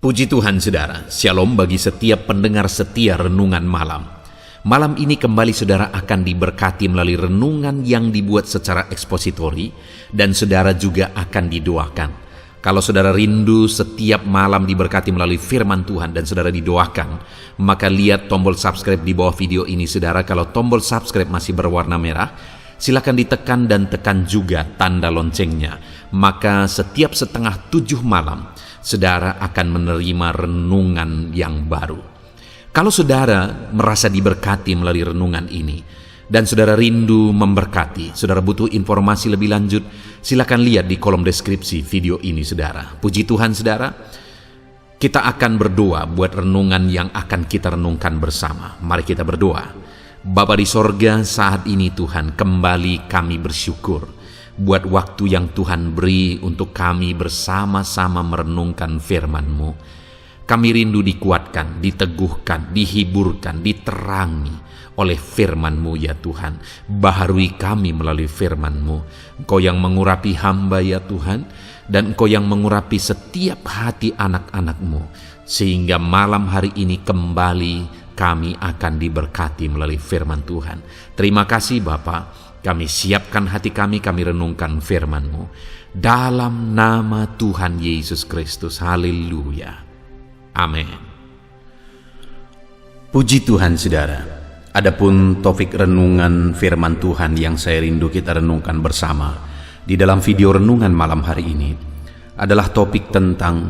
Puji Tuhan saudara, shalom bagi setiap pendengar setia renungan malam. Malam ini kembali saudara akan diberkati melalui renungan yang dibuat secara ekspositori dan saudara juga akan didoakan. Kalau saudara rindu setiap malam diberkati melalui firman Tuhan dan saudara didoakan, maka lihat tombol subscribe di bawah video ini saudara. Kalau tombol subscribe masih berwarna merah, silakan ditekan dan tekan juga tanda loncengnya. Maka setiap 6:30 malam, saudara akan menerima renungan yang baru. Kalau saudara merasa diberkati melalui renungan ini, dan saudara rindu memberkati, saudara butuh informasi lebih lanjut, silakan lihat di kolom deskripsi video ini saudara. Puji Tuhan saudara, kita akan berdoa buat renungan yang akan kita renungkan bersama. Mari kita berdoa. Bapa di sorga, saat ini Tuhan, kembali kami bersyukur buat waktu yang Tuhan beri untuk kami bersama-sama merenungkan firman-Mu. Kami rindu dikuatkan, diteguhkan, dihiburkan, diterangi oleh firman-Mu ya Tuhan. Baharui kami melalui firman-Mu. Engkau yang mengurapi hamba ya Tuhan, dan Engkau yang mengurapi setiap hati anak-anak-Mu, sehingga malam hari ini kembali kami akan diberkati melalui firman Tuhan. Terima kasih Bapa. Kami siapkan hati kami renungkan firman-Mu. Dalam nama Tuhan Yesus Kristus. Haleluya. Amin. Puji Tuhan saudara. Adapun topik renungan firman Tuhan yang saya rindu kita renungkan bersama di dalam video renungan malam hari ini adalah topik tentang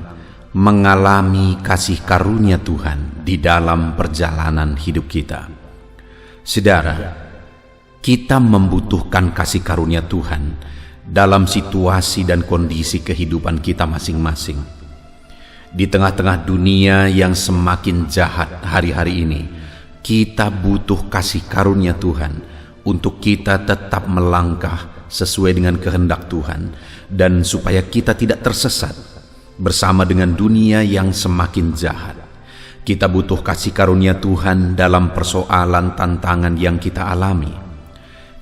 mengalami kasih karunia Tuhan di dalam perjalanan hidup kita. Saudara, kita membutuhkan kasih karunia Tuhan dalam situasi dan kondisi kehidupan kita masing-masing. Di tengah-tengah dunia yang semakin jahat hari-hari ini, kita butuh kasih karunia Tuhan untuk kita tetap melangkah sesuai dengan kehendak Tuhan dan supaya kita tidak tersesat bersama dengan dunia yang semakin jahat. Kita butuh kasih karunia Tuhan dalam persoalan tantangan yang kita alami.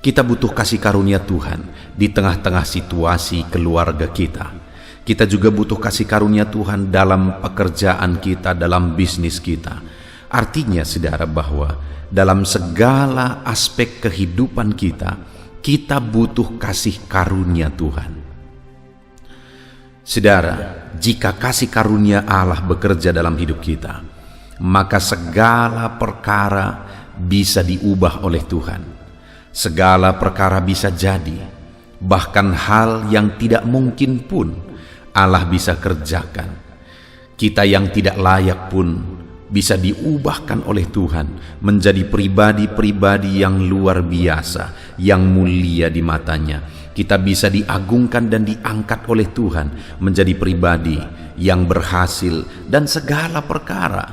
Kita butuh kasih karunia Tuhan di tengah-tengah situasi keluarga kita. Kita juga butuh kasih karunia Tuhan dalam pekerjaan kita, dalam bisnis kita. Artinya saudara bahwa dalam segala aspek kehidupan kita, kita butuh kasih karunia Tuhan. Saudara, jika kasih karunia Allah bekerja dalam hidup kita, maka segala perkara bisa diubah oleh Tuhan. Segala perkara bisa jadi, bahkan hal yang tidak mungkin pun Allah bisa kerjakan. Kita yang tidak layak pun bisa diubahkan oleh Tuhan menjadi pribadi-pribadi yang luar biasa, yang mulia di matanya. Kita bisa diagungkan dan diangkat oleh Tuhan menjadi pribadi yang berhasil, dan segala perkara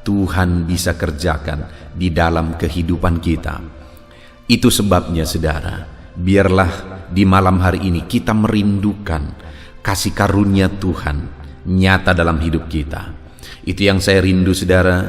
Tuhan bisa kerjakan di dalam kehidupan kita. Itu sebabnya saudara, biarlah di malam hari ini kita merindukan kasih karunia Tuhan nyata dalam hidup kita. Itu yang saya rindu saudara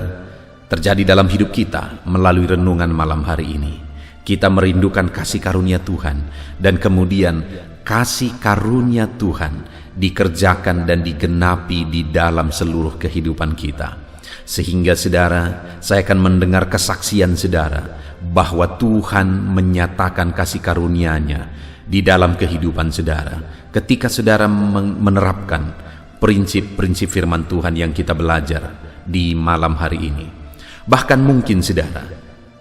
terjadi dalam hidup kita melalui renungan malam hari ini. Kita merindukan kasih karunia Tuhan, dan kemudian kasih karunia Tuhan dikerjakan dan digenapi di dalam seluruh kehidupan kita. Sehingga saudara, saya akan mendengar kesaksian saudara bahwa Tuhan menyatakan kasih karunia-Nya di dalam kehidupan saudara ketika saudara menerapkan prinsip-prinsip firman Tuhan yang kita belajar di malam hari ini. Bahkan mungkin saudara,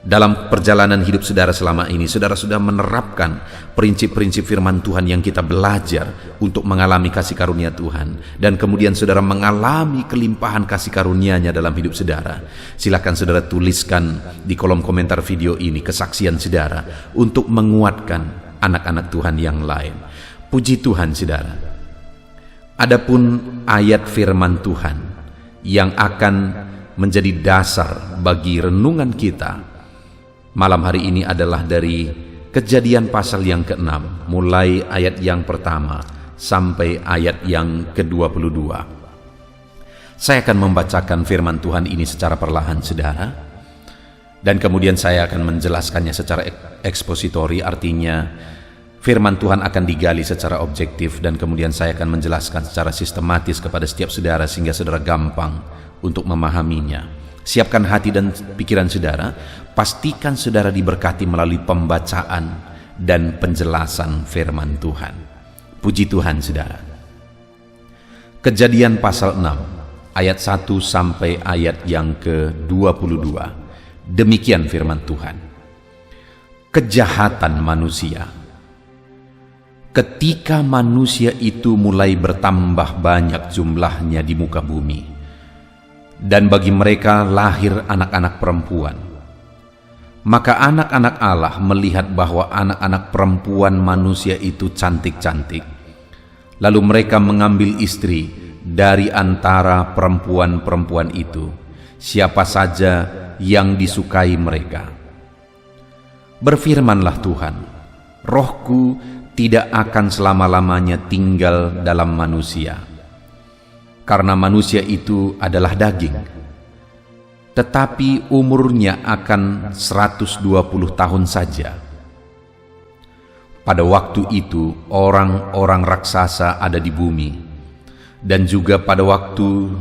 dalam perjalanan hidup saudara selama ini, saudara sudah menerapkan prinsip-prinsip firman Tuhan yang kita belajar untuk mengalami kasih karunia Tuhan, dan kemudian saudara mengalami kelimpahan kasih karunia-Nya dalam hidup saudara. Silakan saudara tuliskan di kolom komentar video ini kesaksian saudara untuk menguatkan anak-anak Tuhan yang lain. Puji Tuhan saudara. Adapun ayat firman Tuhan yang akan menjadi dasar bagi renungan kita malam hari ini adalah dari Kejadian pasal yang ke-6, mulai ayat yang pertama sampai ayat yang ke-22. Saya akan membacakan firman Tuhan ini secara perlahan saudara, dan kemudian saya akan menjelaskannya secara ekspositori, artinya Firman Tuhan akan digali secara objektif dan kemudian saya akan menjelaskan secara sistematis kepada setiap saudara sehingga saudara gampang untuk memahaminya. Siapkan hati dan pikiran saudara, pastikan saudara diberkati melalui pembacaan dan penjelasan firman Tuhan. Puji Tuhan saudara. Kejadian pasal 6 ayat 1 sampai ayat yang ke-22. Demikian firman Tuhan. Kejahatan manusia. Ketika manusia itu mulai bertambah banyak jumlahnya di muka bumi, dan bagi mereka lahir anak-anak perempuan, maka anak-anak Allah melihat bahwa anak-anak perempuan manusia itu cantik-cantik. Lalu mereka mengambil istri dari antara perempuan-perempuan itu, siapa saja yang disukai mereka. Berfirmanlah Tuhan, Rohku tidak akan selama-lamanya tinggal dalam manusia, karena manusia itu adalah daging, tetapi umurnya akan 120 tahun saja. Pada waktu itu orang-orang raksasa ada di bumi, dan juga pada waktu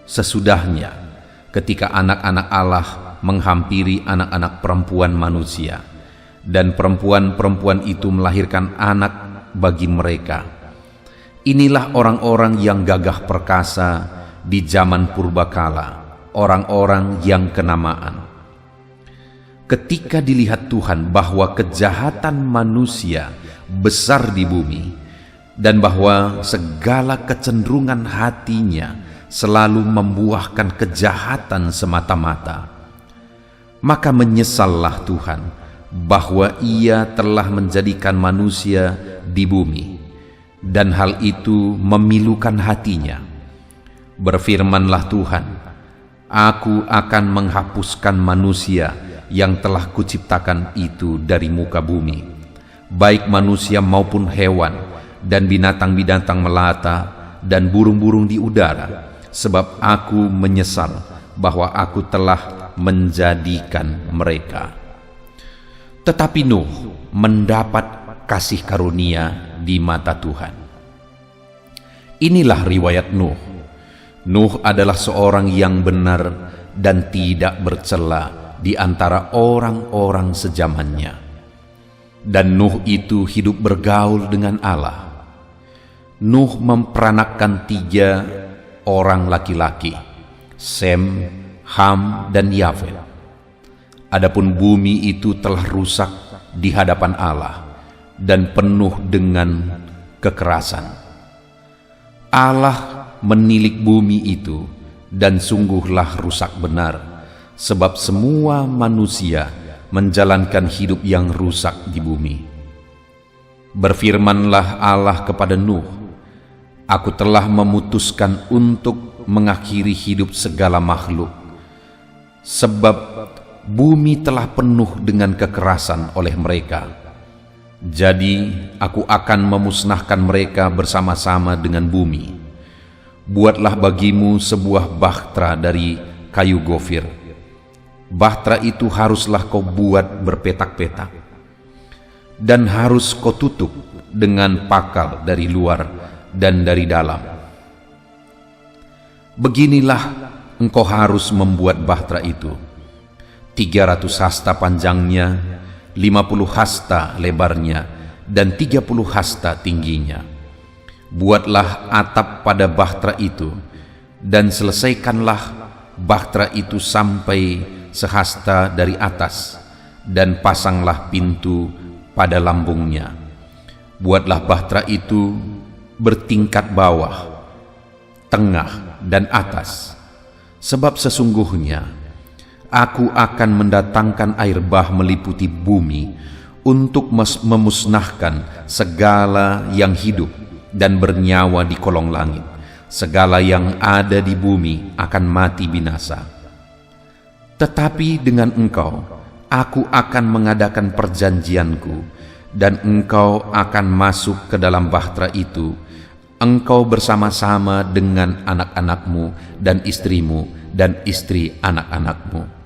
sesudahnya ketika anak-anak Allah menghampiri anak-anak perempuan manusia, dan perempuan-perempuan itu melahirkan anak bagi mereka. Inilah orang-orang yang gagah perkasa di zaman purbakala, orang-orang yang kenamaan. Ketika dilihat Tuhan bahwa kejahatan manusia besar di bumi, dan bahwa segala kecenderungan hatinya selalu membuahkan kejahatan semata-mata, maka menyesallah Tuhan bahwa Ia telah menjadikan manusia di bumi, dan hal itu memilukan hatinya. Berfirmanlah Tuhan, Aku akan menghapuskan manusia yang telah kuciptakan itu dari muka bumi, baik manusia maupun hewan, dan binatang-binatang melata, dan burung-burung di udara, sebab Aku menyesal bahwa Aku telah menjadikan mereka. Tetapi Nuh mendapat kasih karunia di mata Tuhan. Inilah riwayat Nuh. Nuh adalah seorang yang benar dan tidak bercela di antara orang-orang sezamannya. Dan Nuh itu hidup bergaul dengan Allah. Nuh memperanakkan 3 orang laki-laki, Sem, Ham, dan Yafet. Adapun bumi itu telah rusak di hadapan Allah dan penuh dengan kekerasan. Allah menilik bumi itu, dan sungguhlah rusak benar, sebab semua manusia menjalankan hidup yang rusak di bumi. Berfirmanlah Allah kepada Nuh, Aku telah memutuskan untuk mengakhiri hidup segala makhluk, sebab bumi telah penuh dengan kekerasan oleh mereka. Jadi Aku akan memusnahkan mereka bersama-sama dengan bumi. Buatlah bagimu sebuah bahtera dari kayu gofir. Bahtera itu haruslah kau buat berpetak-petak, dan harus kau tutup dengan pakal dari luar dan dari dalam. Beginilah engkau harus membuat bahtera itu: 300 hasta panjangnya, 50 hasta lebarnya, dan 30 hasta tingginya. Buatlah atap pada bahtera itu, dan selesaikanlah bahtera itu sampai sehasta dari atas, dan pasanglah pintu pada lambungnya. Buatlah bahtera itu bertingkat bawah, tengah, dan atas, sebab sesungguhnya Aku akan mendatangkan air bah meliputi bumi untuk memusnahkan segala yang hidup dan bernyawa di kolong langit. Segala yang ada di bumi akan mati binasa. Tetapi dengan engkau, Aku akan mengadakan perjanjianku, dan engkau akan masuk ke dalam bahtera itu, engkau bersama-sama dengan anak-anakmu dan istrimu dan istri anak-anakmu.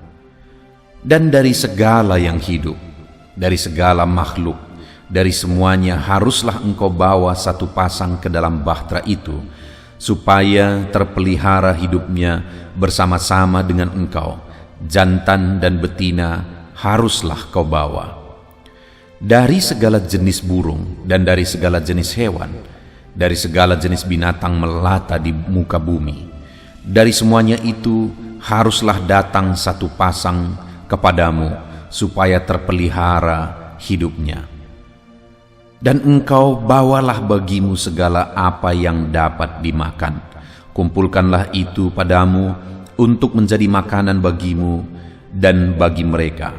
Dan dari segala yang hidup, dari segala makhluk, Dari semuanya haruslah engkau bawa satu pasang ke dalam bahtera itu, supaya terpelihara hidupnya bersama-sama dengan engkau. Jantan dan betina haruslah kau bawa. Dari segala jenis burung dan dari segala jenis hewan, dari segala jenis binatang melata di muka bumi, dari semuanya itu haruslah datang satu pasang kepadamu, supaya terpelihara hidupnya. Dan engkau bawalah bagimu segala apa yang dapat dimakan. Kumpulkanlah itu padamu untuk menjadi makanan bagimu dan bagi mereka.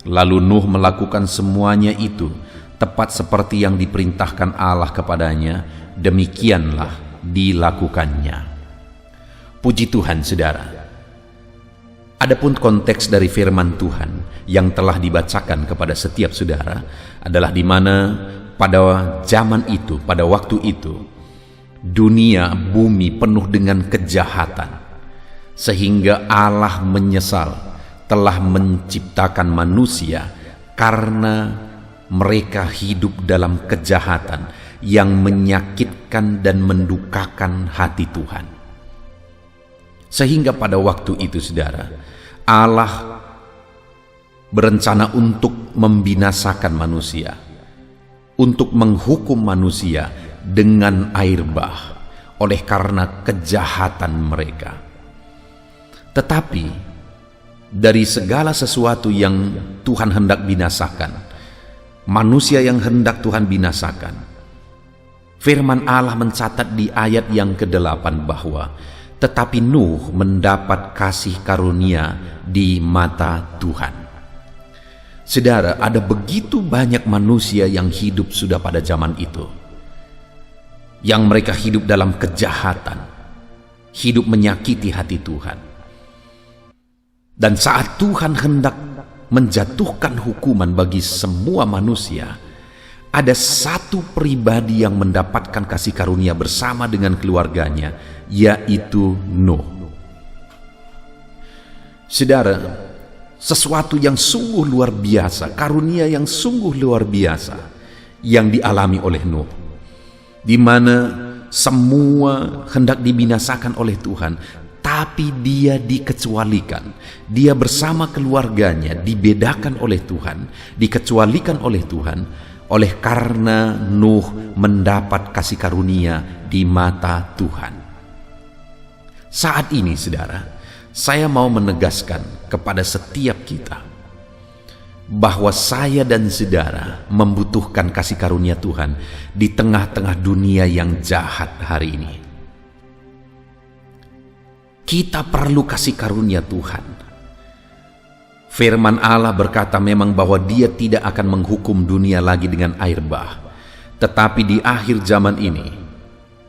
Lalu Nuh melakukan semuanya itu tepat seperti yang diperintahkan Allah kepadanya. Demikianlah dilakukannya. Puji Tuhan, saudara. Adapun konteks dari firman Tuhan yang telah dibacakan kepada setiap saudara adalah di mana pada zaman itu, pada waktu itu, dunia bumi penuh dengan kejahatan, sehingga Allah menyesal telah menciptakan manusia karena mereka hidup dalam kejahatan yang menyakitkan dan mendukakan hati Tuhan. Sehingga pada waktu itu, saudara, Allah berencana untuk membinasakan manusia, untuk menghukum manusia dengan air bah oleh karena kejahatan mereka. Tetapi dari segala sesuatu yang Tuhan hendak binasakan, manusia yang hendak Tuhan binasakan, firman Allah mencatat di ayat yang ke-8 bahwa tetapi Nuh mendapat kasih karunia di mata Tuhan. Saudara, ada begitu banyak manusia yang hidup sudah pada zaman itu, yang mereka hidup dalam kejahatan, hidup menyakiti hati Tuhan. Dan saat Tuhan hendak menjatuhkan hukuman bagi semua manusia, ada satu pribadi yang mendapatkan kasih karunia bersama dengan keluarganya, yaitu Nuh. Saudara, sesuatu yang sungguh luar biasa, karunia yang sungguh luar biasa yang dialami oleh Nuh, di mana semua hendak dibinasakan oleh Tuhan, tapi dia dikecualikan. Dia bersama keluarganya dibedakan oleh Tuhan, dikecualikan oleh Tuhan, oleh karena Nuh mendapat kasih karunia di mata Tuhan. Saat ini, saudara, saya mau menegaskan kepada setiap kita bahwa saya dan saudara membutuhkan kasih karunia Tuhan di tengah-tengah dunia yang jahat hari ini. Kita perlu kasih karunia Tuhan. Firman Allah berkata memang bahwa Dia tidak akan menghukum dunia lagi dengan air bah. Tetapi di akhir zaman ini,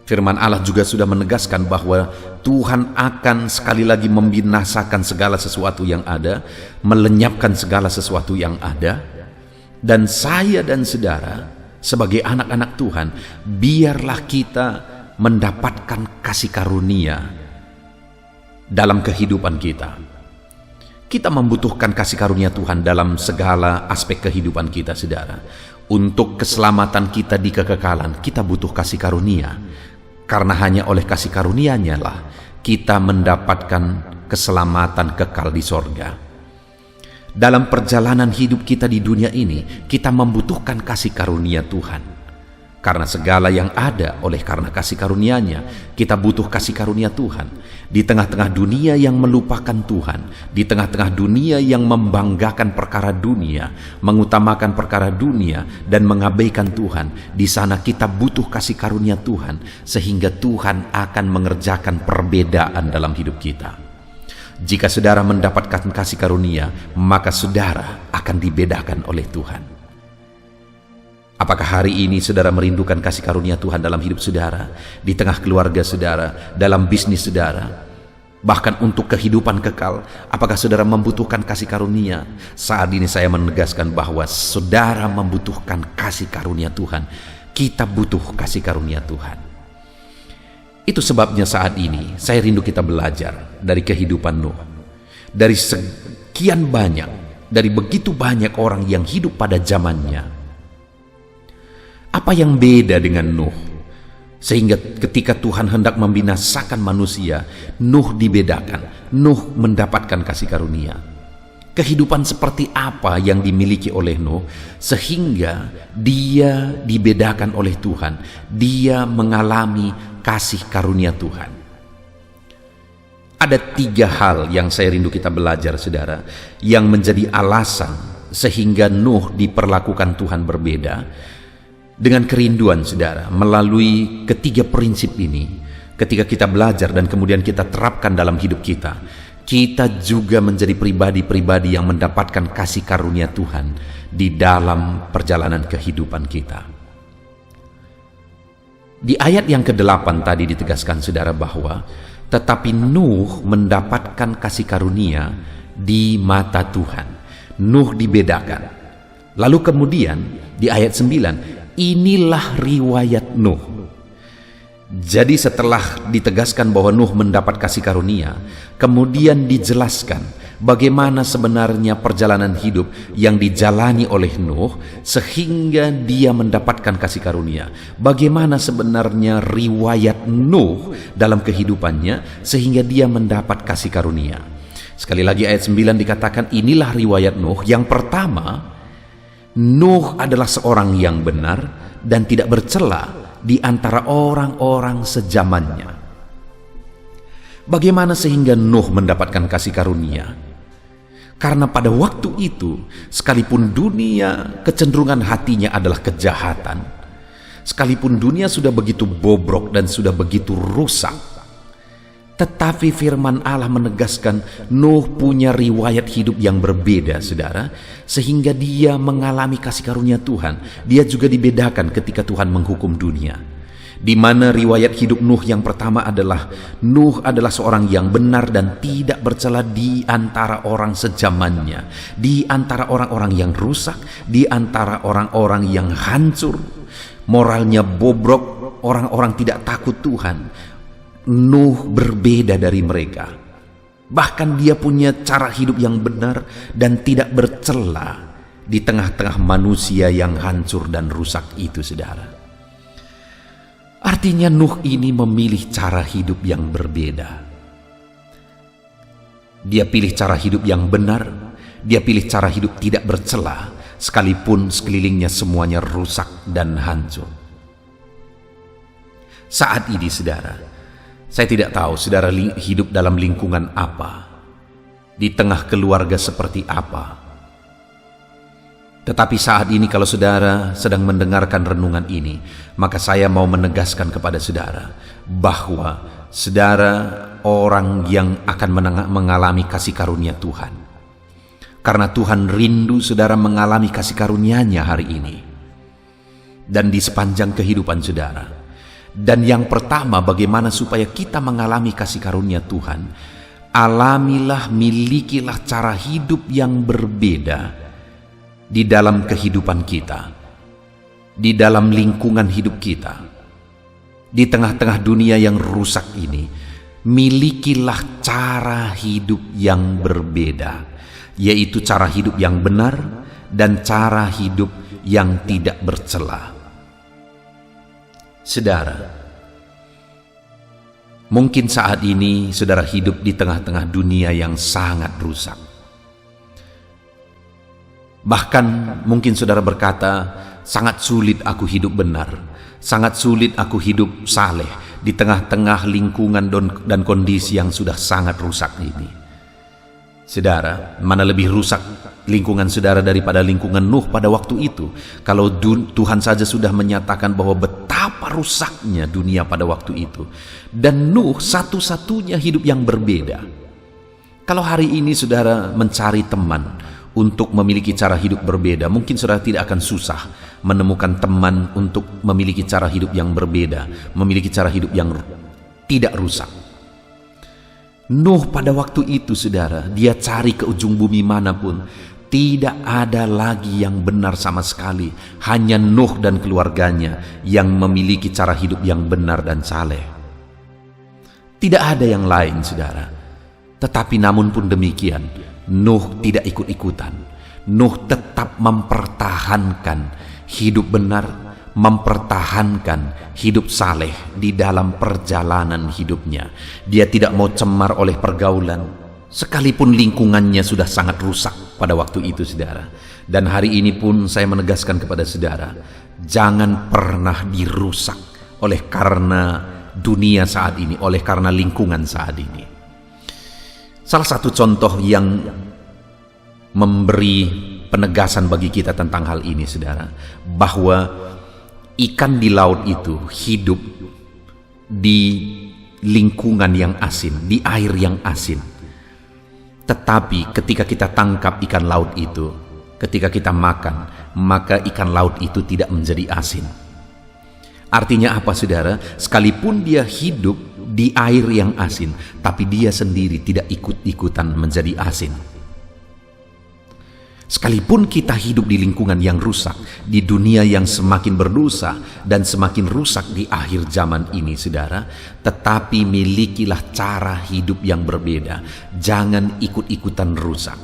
firman Allah juga sudah menegaskan bahwa Tuhan akan sekali lagi membinasakan segala sesuatu yang ada, melenyapkan segala sesuatu yang ada. Dan saya dan saudara sebagai anak-anak Tuhan, biarlah kita mendapatkan kasih karunia dalam kehidupan kita. Kita membutuhkan kasih karunia Tuhan dalam segala aspek kehidupan kita, saudara. Untuk keselamatan kita di kekekalan, kita butuh kasih karunia. Karena hanya oleh kasih karunia-Nya lah kita mendapatkan keselamatan kekal di sorga. Dalam perjalanan hidup kita di dunia ini, kita membutuhkan kasih karunia Tuhan. Karena segala yang ada oleh karena kasih karunia-Nya, kita butuh kasih karunia Tuhan. Di tengah-tengah dunia yang melupakan Tuhan, di tengah-tengah dunia yang membanggakan perkara dunia, mengutamakan perkara dunia dan mengabaikan Tuhan, di sana kita butuh kasih karunia Tuhan, sehingga Tuhan akan mengerjakan perbedaan dalam hidup kita. Jika saudara mendapatkan kasih karunia, maka saudara akan dibedakan oleh Tuhan. Apakah hari ini saudara merindukan kasih karunia Tuhan dalam hidup saudara, di tengah keluarga saudara, dalam bisnis saudara, bahkan untuk kehidupan kekal? Apakah saudara membutuhkan kasih karunia? Saat ini saya menegaskan bahwa saudara membutuhkan kasih karunia Tuhan. Kita butuh kasih karunia Tuhan. Itu sebabnya saat ini saya rindu kita belajar dari kehidupan Nuh. Dari sekian banyak, dari begitu banyak orang yang hidup pada zamannya, Apa yang beda dengan Nuh? Sehingga ketika Tuhan hendak membinasakan manusia, Nuh dibedakan. Nuh mendapatkan kasih karunia. Kehidupan seperti apa yang dimiliki oleh Nuh sehingga dia dibedakan oleh Tuhan, dia mengalami kasih karunia Tuhan. Ada 3 hal yang saya rindu kita belajar, saudara, yang menjadi alasan sehingga Nuh diperlakukan Tuhan berbeda. Dengan kerinduan, saudara, melalui ketiga prinsip ini, ketika kita belajar dan kemudian kita terapkan dalam hidup kita, kita juga menjadi pribadi-pribadi yang mendapatkan kasih karunia Tuhan di dalam perjalanan kehidupan kita. Di ayat yang ke-8 tadi ditegaskan, saudara, bahwa tetapi Nuh mendapatkan kasih karunia di mata Tuhan. Nuh dibedakan. Lalu kemudian di ayat 9, inilah riwayat Nuh. Jadi setelah ditegaskan bahwa Nuh mendapat kasih karunia, kemudian dijelaskan bagaimana sebenarnya perjalanan hidup yang dijalani oleh Nuh sehingga dia mendapatkan kasih karunia. Bagaimana sebenarnya riwayat Nuh dalam kehidupannya sehingga dia mendapat kasih karunia. Sekali lagi ayat 9 dikatakan inilah riwayat Nuh. Yang pertama, Nuh adalah seorang yang benar dan tidak bercela di antara orang-orang sezamannya. Bagaimana sehingga Nuh mendapatkan kasih karunia? Karena pada waktu itu, sekalipun dunia kecenderungan hatinya adalah kejahatan, sekalipun dunia sudah begitu bobrok dan sudah begitu rusak, tetapi firman Allah menegaskan Nuh punya riwayat hidup yang berbeda, saudara, sehingga dia mengalami kasih karunia Tuhan. Dia juga dibedakan ketika Tuhan menghukum dunia. Di mana riwayat hidup Nuh yang pertama adalah Nuh adalah seorang yang benar dan tidak bercela di antara orang sezamannya, di antara orang-orang yang rusak, di antara orang-orang yang hancur, moralnya bobrok, orang-orang tidak takut Tuhan. Nuh berbeda dari mereka. Bahkan dia punya cara hidup yang benar dan tidak bercela di tengah-tengah manusia yang hancur dan rusak itu, saudara. Artinya Nuh ini memilih cara hidup yang berbeda. Dia pilih cara hidup yang benar, dia pilih cara hidup tidak bercela, sekalipun sekelilingnya semuanya rusak dan hancur. Saat ini, saudara, saya tidak tahu saudara hidup dalam lingkungan apa, di tengah keluarga seperti apa. Tetapi saat ini kalau saudara sedang mendengarkan renungan ini, maka saya mau menegaskan kepada saudara bahwa saudara orang yang akan mengalami kasih karunia Tuhan. Karena Tuhan rindu saudara mengalami kasih karunia-Nya hari ini dan di sepanjang kehidupan saudara. Dan yang pertama, bagaimana supaya kita mengalami kasih karunia Tuhan? Alamilah, milikilah cara hidup yang berbeda di dalam kehidupan kita, di dalam lingkungan hidup kita, di tengah-tengah dunia yang rusak ini. Milikilah cara hidup yang berbeda, yaitu cara hidup yang benar dan cara hidup yang tidak bercela. Saudara, mungkin saat ini saudara hidup di tengah-tengah dunia yang sangat rusak. Bahkan mungkin saudara berkata, sangat sulit aku hidup benar, sangat sulit aku hidup saleh di tengah-tengah lingkungan dan kondisi yang sudah sangat rusak ini. Saudara, mana lebih rusak lingkungan saudara daripada lingkungan Nuh pada waktu itu? Kalau Tuhan saja sudah menyatakan bahwa betapa rusaknya dunia pada waktu itu, dan Nuh satu-satunya hidup yang berbeda. Kalau hari ini saudara mencari teman untuk memiliki cara hidup berbeda, mungkin saudara tidak akan susah menemukan teman untuk memiliki cara hidup yang berbeda, memiliki cara hidup yang tidak rusak. Nuh pada waktu itu, saudara, dia cari ke ujung bumi manapun, tidak ada lagi yang benar sama sekali. Hanya Nuh dan keluarganya yang memiliki cara hidup yang benar dan saleh. Tidak ada yang lain, saudara. Tetapi namun pun demikian, Nuh tidak ikut-ikutan. Nuh tetap mempertahankan hidup benar, mempertahankan hidup saleh di dalam perjalanan hidupnya. Dia tidak mau cemar oleh pergaulan, sekalipun lingkungannya sudah sangat rusak pada waktu itu, saudara. Dan hari ini pun saya menegaskan kepada saudara, jangan pernah dirusak oleh karena dunia saat ini, oleh karena lingkungan saat ini. Salah satu contoh yang memberi penegasan bagi kita tentang hal ini, saudara, bahwa ikan di laut itu hidup di lingkungan yang asin, di air yang asin. Tetapi ketika kita tangkap ikan laut itu, ketika kita makan, maka ikan laut itu tidak menjadi asin. Artinya apa, saudara? Sekalipun dia hidup di air yang asin, tapi dia sendiri tidak ikut-ikutan menjadi asin. Sekalipun kita hidup di lingkungan yang rusak, di dunia yang semakin berdosa dan semakin rusak di akhir zaman ini, saudara, tetapi milikilah cara hidup yang berbeda. Jangan ikut-ikutan rusak.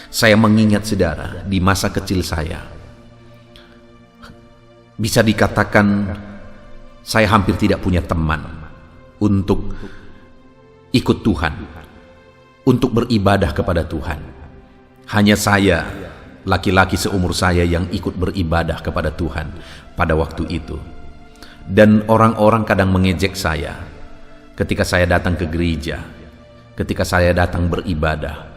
Saya mengingat, saudara, di masa kecil saya, bisa dikatakan saya hampir tidak punya teman untuk ikut Tuhan, untuk beribadah kepada Tuhan. Hanya saya, laki-laki seumur saya, yang ikut beribadah kepada Tuhan pada waktu itu. Dan orang-orang kadang mengejek saya ketika saya datang ke gereja, ketika saya datang beribadah.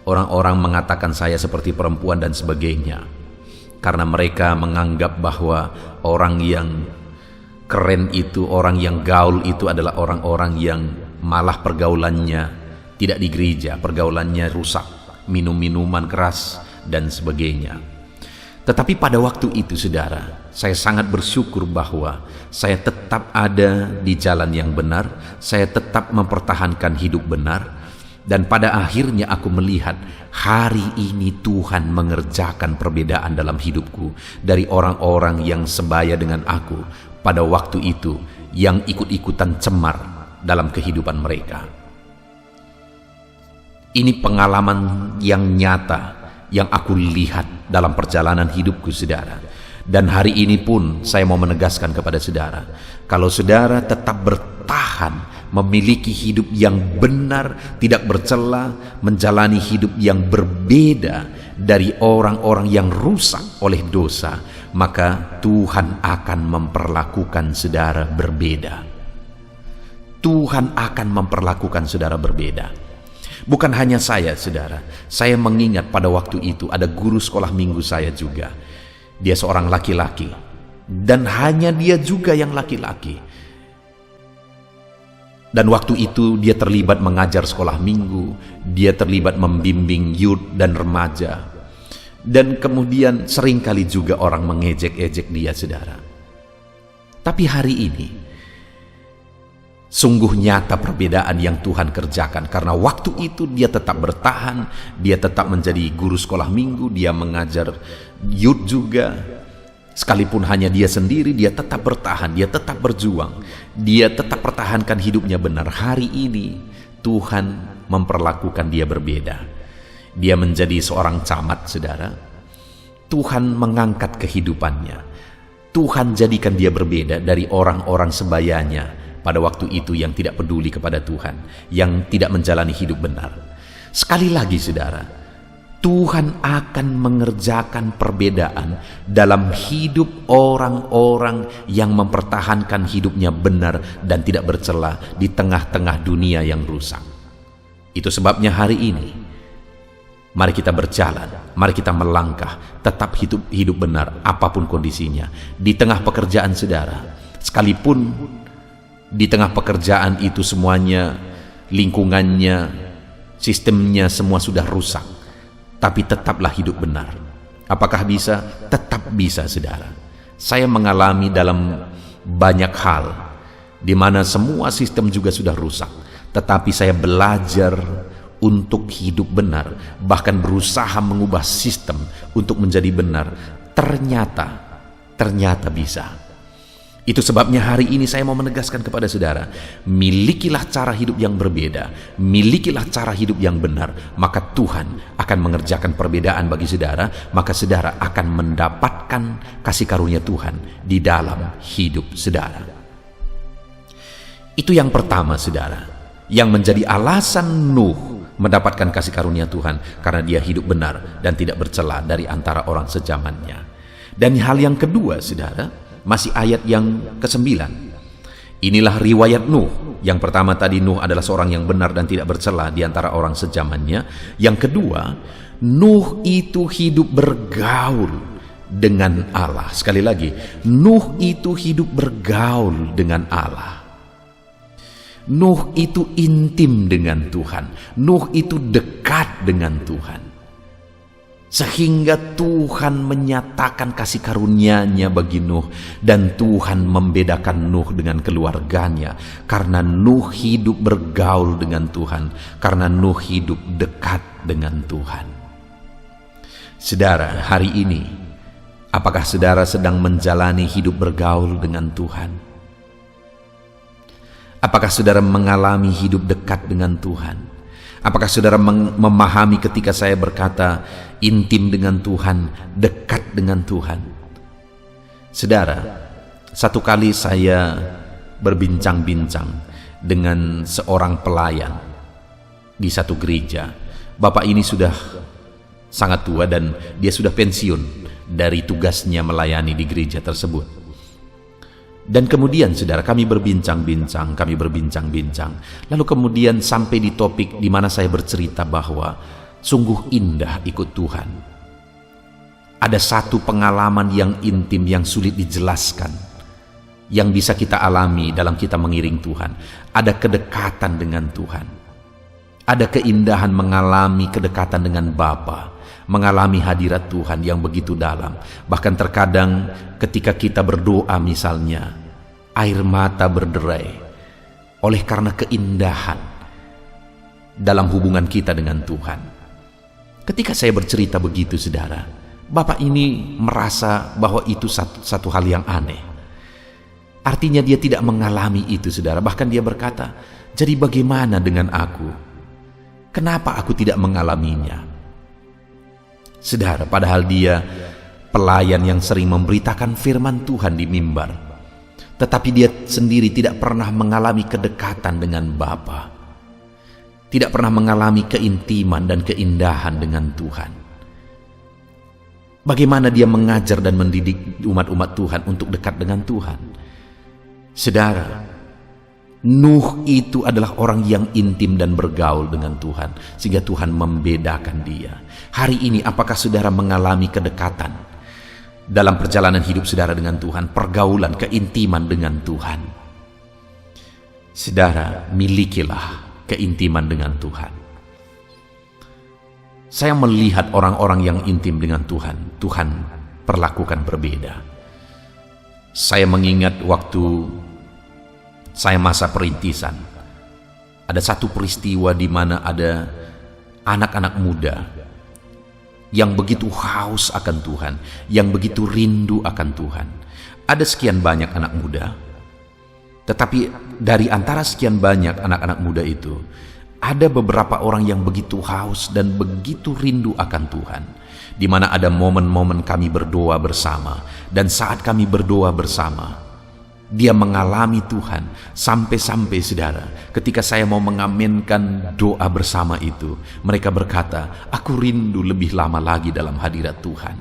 Orang-orang mengatakan saya seperti perempuan dan sebagainya, karena mereka menganggap bahwa orang yang keren itu, orang yang gaul itu adalah orang-orang yang malah pergaulannya tidak di gereja, pergaulannya rusak, minum minuman keras dan sebagainya. Tetapi pada waktu itu, saudara, saya sangat bersyukur bahwa saya tetap ada di jalan yang benar, saya tetap mempertahankan hidup benar, dan pada akhirnya aku melihat hari ini Tuhan mengerjakan perbedaan dalam hidupku dari orang-orang yang sebaya dengan aku pada waktu itu, yang ikut-ikutan cemar dalam kehidupan mereka. Ini pengalaman yang nyata yang aku lihat dalam perjalanan hidupku, saudara. Dan hari ini pun saya mau menegaskan kepada saudara, kalau saudara tetap bertahan memiliki hidup yang benar, tidak bercela, menjalani hidup yang berbeda dari orang-orang yang rusak oleh dosa, maka Tuhan akan memperlakukan saudara berbeda. Tuhan akan memperlakukan saudara berbeda. Bukan hanya saya, saudara. Saya mengingat pada waktu itu ada guru sekolah minggu saya juga. Dia seorang laki-laki, dan hanya dia juga yang laki-laki. Dan waktu itu dia terlibat mengajar sekolah minggu, dia terlibat membimbing youth dan remaja. Dan kemudian seringkali juga orang mengejek-ejek dia, saudara. Tapi hari ini sungguh nyata perbedaan yang Tuhan kerjakan, karena waktu itu dia tetap bertahan, dia tetap menjadi guru sekolah minggu, dia mengajar youth juga. Sekalipun hanya dia sendiri, dia tetap bertahan, dia tetap berjuang, dia tetap pertahankan hidupnya benar. Hari ini Tuhan memperlakukan dia berbeda. Dia menjadi seorang camat, saudara. Tuhan mengangkat kehidupannya. Tuhan jadikan dia berbeda dari orang-orang sebayanya pada waktu itu yang tidak peduli kepada Tuhan, yang tidak menjalani hidup benar. Sekali lagi, saudara, Tuhan akan mengerjakan perbedaan dalam hidup orang-orang yang mempertahankan hidupnya benar dan tidak bercela di tengah-tengah dunia yang rusak. Itu sebabnya hari ini, mari kita berjalan, mari kita melangkah, tetap hidup benar apapun kondisinya. Di tengah pekerjaan, saudara, sekalipun di tengah pekerjaan itu semuanya, lingkungannya, sistemnya semua sudah rusak, tapi tetaplah hidup benar. Apakah bisa? Tetap bisa, saudara. Saya mengalami dalam banyak hal di mana semua sistem juga sudah rusak, tetapi saya belajar untuk hidup benar, bahkan berusaha mengubah sistem untuk menjadi benar. Ternyata bisa. Itu sebabnya hari ini saya mau menegaskan kepada saudara, milikilah cara hidup yang berbeda, milikilah cara hidup yang benar, maka Tuhan akan mengerjakan perbedaan bagi saudara, maka saudara akan mendapatkan kasih karunia Tuhan di dalam hidup saudara. Itu yang pertama saudara, yang menjadi alasan Nuh mendapatkan kasih karunia Tuhan, karena dia hidup benar dan tidak bercela dari antara orang sezamannya. Dan hal yang kedua saudara, masih ayat yang ke-9. Inilah riwayat Nuh. Yang pertama tadi, Nuh adalah seorang yang benar dan tidak bercela di antara orang sezamannya. Yang kedua, Nuh itu hidup bergaul dengan Allah. Sekali lagi, Nuh itu hidup bergaul dengan Allah. Nuh itu intim dengan Tuhan. Nuh itu dekat dengan Tuhan. Sehingga Tuhan menyatakan kasih karunia-Nya bagi Nuh, dan Tuhan membedakan Nuh dengan keluarganya karena Nuh hidup bergaul dengan Tuhan, karena Nuh hidup dekat dengan Tuhan. Saudara, hari ini apakah saudara sedang menjalani hidup bergaul dengan Tuhan? Apakah saudara mengalami hidup dekat dengan Tuhan? Apakah saudara memahami ketika saya berkata intim dengan Tuhan, dekat dengan Tuhan? Saudara, satu kali saya berbincang-bincang dengan seorang pelayan di satu gereja. Bapak ini sudah sangat tua dan dia sudah pensiun dari tugasnya melayani di gereja tersebut. Dan kemudian saudara, kami berbincang-bincang. Lalu kemudian sampai di topik di mana saya bercerita bahwa sungguh indah ikut Tuhan. Ada satu pengalaman yang intim yang sulit dijelaskan, yang bisa kita alami dalam kita mengiring Tuhan. Ada kedekatan dengan Tuhan. Ada keindahan mengalami kedekatan dengan Bapa, mengalami hadirat Tuhan yang begitu dalam. Bahkan terkadang ketika kita berdoa misalnya, air mata berderai oleh karena keindahan dalam hubungan kita dengan Tuhan. Ketika saya bercerita begitu saudara, Bapak ini merasa bahwa itu satu hal yang aneh. Artinya dia tidak mengalami itu saudara. Bahkan dia berkata, jadi bagaimana dengan aku? Kenapa aku tidak mengalaminya? Saudara, padahal dia pelayan yang sering memberitakan firman Tuhan di mimbar, tetapi dia sendiri tidak pernah mengalami kedekatan dengan Bapa, tidak pernah mengalami keintiman dan keindahan dengan Tuhan. Bagaimana dia mengajar dan mendidik umat-umat Tuhan untuk dekat dengan Tuhan? Saudara, Nuh itu adalah orang yang intim dan bergaul dengan Tuhan, sehingga Tuhan membedakan dia. Hari ini apakah saudara mengalami kedekatan dalam perjalanan hidup saudara dengan Tuhan, pergaulan, keintiman dengan Tuhan? Saudara, milikilah keintiman dengan Tuhan. Saya melihat orang-orang yang intim dengan Tuhan, Tuhan perlakukan berbeda. Saya mengingat waktu saya masa perintisan, ada satu peristiwa di mana ada anak-anak muda yang begitu haus akan Tuhan, yang begitu rindu akan Tuhan. Ada sekian banyak anak muda, tetapi dari antara sekian banyak anak-anak muda itu, ada beberapa orang yang begitu haus dan begitu rindu akan Tuhan, di mana ada momen-momen kami berdoa bersama, dan saat kami berdoa bersama, dia mengalami Tuhan. Sampai-sampai saudara, ketika saya mau mengaminkan doa bersama itu, mereka berkata, aku rindu lebih lama lagi dalam hadirat Tuhan.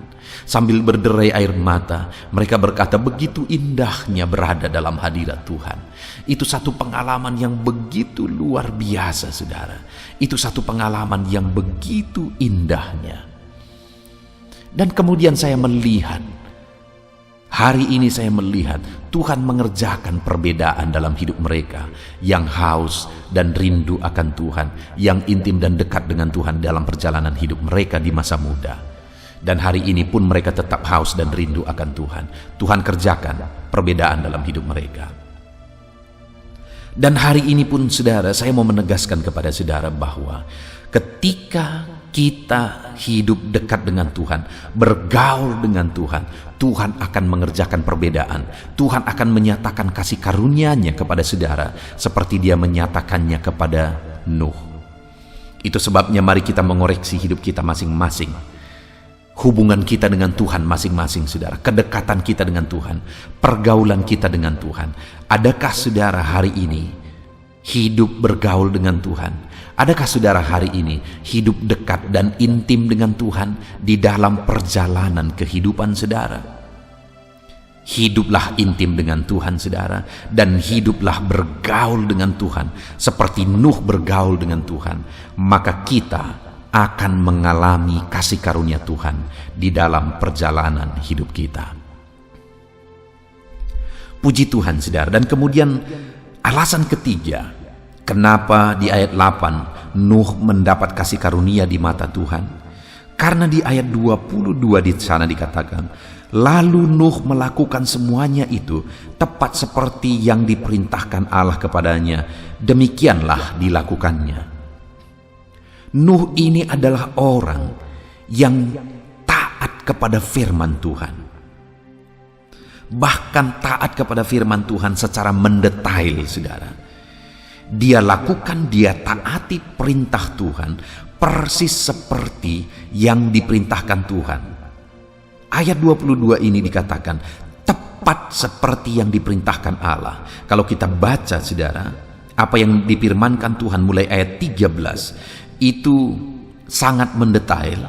Sambil berderai air mata, mereka berkata, begitu indahnya berada dalam hadirat Tuhan. Itu satu pengalaman yang begitu luar biasa saudara. Itu satu pengalaman yang begitu indahnya. Dan kemudian saya melihat, hari ini saya melihat Tuhan mengerjakan perbedaan dalam hidup mereka yang haus dan rindu akan Tuhan, yang intim dan dekat dengan Tuhan dalam perjalanan hidup mereka di masa muda. Dan hari ini pun mereka tetap haus dan rindu akan Tuhan. Tuhan kerjakan perbedaan dalam hidup mereka. Dan hari ini pun saudara, saya mau menegaskan kepada saudara bahwa ketika kita hidup dekat dengan Tuhan, bergaul dengan Tuhan, Tuhan akan mengerjakan perbedaan. Tuhan akan menyatakan kasih karunia-Nya kepada saudara seperti Dia menyatakannya kepada Nuh. Itu sebabnya mari kita mengoreksi hidup kita masing-masing. Hubungan kita dengan Tuhan masing-masing, saudara. Kedekatan kita dengan Tuhan, pergaulan kita dengan Tuhan. Adakah saudara hari ini hidup bergaul dengan Tuhan? Adakah saudara hari ini hidup dekat dan intim dengan Tuhan di dalam perjalanan kehidupan saudara? Hiduplah intim dengan Tuhan, saudara, dan hiduplah bergaul dengan Tuhan seperti Nuh bergaul dengan Tuhan. Maka kita akan mengalami kasih karunia Tuhan di dalam perjalanan hidup kita. Puji Tuhan, saudara. Dan kemudian alasan ketiga, kenapa di ayat 8 Nuh mendapat kasih karunia di mata Tuhan? Karena di ayat 22 di sana dikatakan, lalu Nuh melakukan semuanya itu tepat seperti yang diperintahkan Allah kepadanya. Demikianlah dilakukannya. Nuh ini adalah orang yang taat kepada firman Tuhan. Bahkan taat kepada firman Tuhan secara mendetail, saudara. Dia lakukan, dia taati perintah Tuhan persis seperti yang diperintahkan Tuhan. Ayat 22 ini dikatakan tepat seperti yang diperintahkan Allah. Kalau kita baca, saudara, apa yang difirmankan Tuhan mulai ayat 13 itu sangat mendetail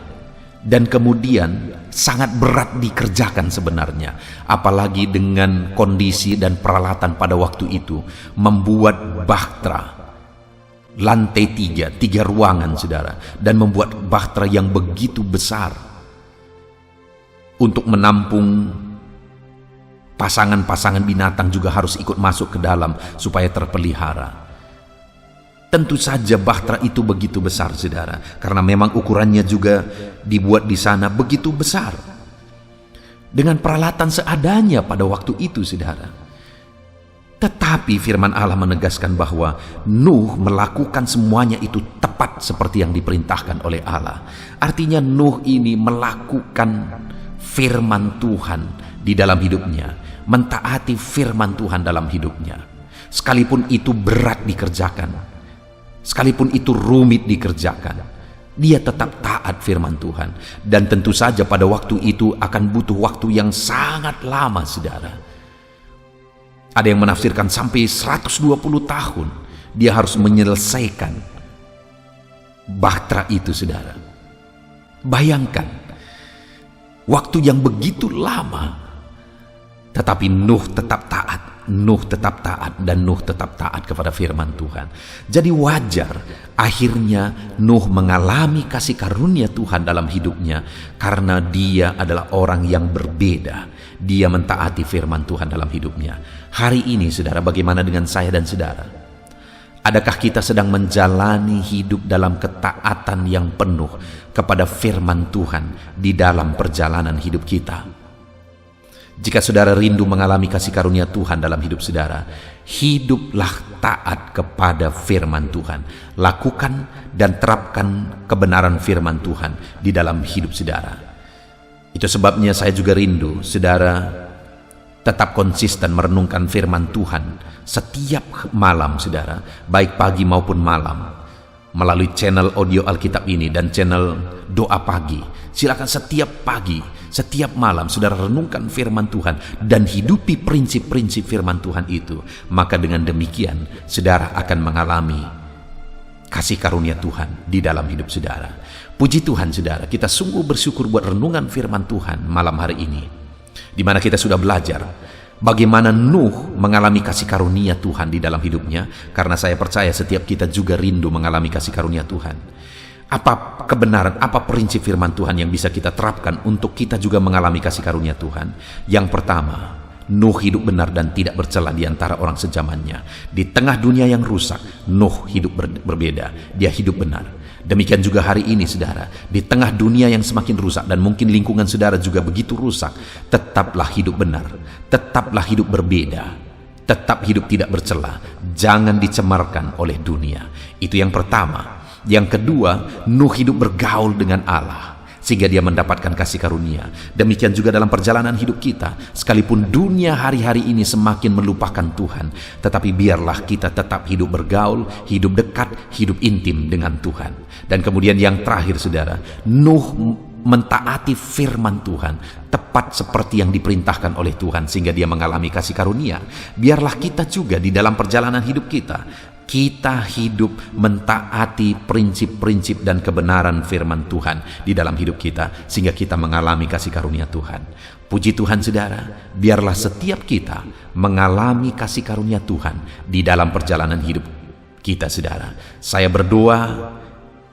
dan kemudian sangat berat dikerjakan sebenarnya. Apalagi dengan kondisi dan peralatan pada waktu itu, membuat bahtera lantai 3 ruangan, saudara, dan membuat bahtera yang begitu besar untuk menampung pasangan-pasangan binatang juga harus ikut masuk ke dalam supaya terpelihara. Tentu saja bahtera itu begitu besar, saudara, karena memang ukurannya juga dibuat di sana begitu besar. Dengan peralatan seadanya pada waktu itu, saudara. Tetapi firman Allah menegaskan bahwa Nuh melakukan semuanya itu tepat seperti yang diperintahkan oleh Allah. Artinya Nuh ini melakukan firman Tuhan di dalam hidupnya, mentaati firman Tuhan dalam hidupnya. Sekalipun itu berat dikerjakan, sekalipun itu rumit dikerjakan, dia tetap taat firman Tuhan. Dan tentu saja pada waktu itu akan butuh waktu yang sangat lama, saudara. Ada yang menafsirkan sampai 120 tahun dia harus menyelesaikan bahtera itu, saudara. Bayangkan waktu yang begitu lama, tetapi Nuh tetap taat. Nuh tetap taat dan Nuh tetap taat kepada firman Tuhan. Jadi wajar akhirnya Nuh mengalami kasih karunia Tuhan dalam hidupnya karena dia adalah orang yang berbeda. Dia mentaati firman Tuhan dalam hidupnya. Hari ini, saudara, bagaimana dengan saya dan saudara? Adakah kita sedang menjalani hidup dalam ketaatan yang penuh kepada firman Tuhan di dalam perjalanan hidup kita? Jika saudara rindu mengalami kasih karunia Tuhan dalam hidup saudara, hiduplah taat kepada firman Tuhan. Lakukan dan terapkan kebenaran firman Tuhan di dalam hidup saudara. Itu sebabnya saya juga rindu saudara tetap konsisten merenungkan firman Tuhan setiap malam, saudara, baik pagi maupun malam, melalui channel audio Alkitab ini dan channel doa pagi. Silakan setiap pagi, setiap malam saudara renungkan firman Tuhan dan hidupi prinsip-prinsip firman Tuhan itu. Maka dengan demikian saudara akan mengalami kasih karunia Tuhan di dalam hidup saudara. Puji Tuhan, saudara, kita sungguh bersyukur buat renungan firman Tuhan malam hari ini, di mana kita sudah belajar bagaimana Nuh mengalami kasih karunia Tuhan di dalam hidupnya. Karena saya percaya setiap kita juga rindu mengalami kasih karunia Tuhan. Apa kebenaran, apa prinsip firman Tuhan yang bisa kita terapkan untuk kita juga mengalami kasih karunia Tuhan? Yang pertama, Nuh hidup benar dan tidak bercela di antara orang sejamannya. Di tengah dunia yang rusak, Nuh hidup berbeda. Dia hidup benar. Demikian juga hari ini, saudara, di tengah dunia yang semakin rusak dan mungkin lingkungan saudara juga begitu rusak, tetaplah hidup benar, tetaplah hidup berbeda, tetap hidup tidak bercela, jangan dicemarkan oleh dunia. Itu yang pertama. Yang kedua, Nuh hidup bergaul dengan Allah sehingga dia mendapatkan kasih karunia. Demikian juga dalam perjalanan hidup kita, sekalipun dunia hari-hari ini semakin melupakan Tuhan, tetapi biarlah kita tetap hidup bergaul, hidup dekat, hidup intim dengan Tuhan. Dan kemudian yang terakhir saudara, Nuh mentaati firman Tuhan tepat seperti yang diperintahkan oleh Tuhan sehingga dia mengalami kasih karunia. Biarlah kita juga di dalam perjalanan hidup kita hidup mentaati prinsip-prinsip dan kebenaran firman Tuhan di dalam hidup kita sehingga kita mengalami kasih karunia Tuhan. Puji Tuhan saudara, biarlah setiap kita mengalami kasih karunia Tuhan di dalam perjalanan hidup kita saudara. Saya berdoa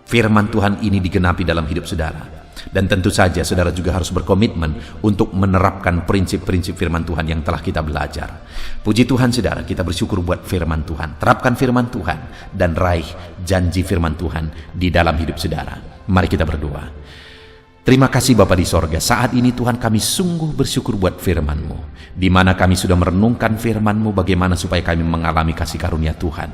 firman Tuhan ini digenapi dalam hidup saudara. Dan tentu saja saudara juga harus berkomitmen untuk menerapkan prinsip-prinsip firman Tuhan yang telah kita belajar. Puji Tuhan saudara, kita bersyukur buat firman Tuhan. Terapkan firman Tuhan dan raih janji firman Tuhan di dalam hidup saudara. Mari kita berdoa. Terima kasih Bapa di sorga, saat ini Tuhan kami sungguh bersyukur buat firman-Mu, di mana kami sudah merenungkan firman-Mu bagaimana supaya kami mengalami kasih karunia Tuhan.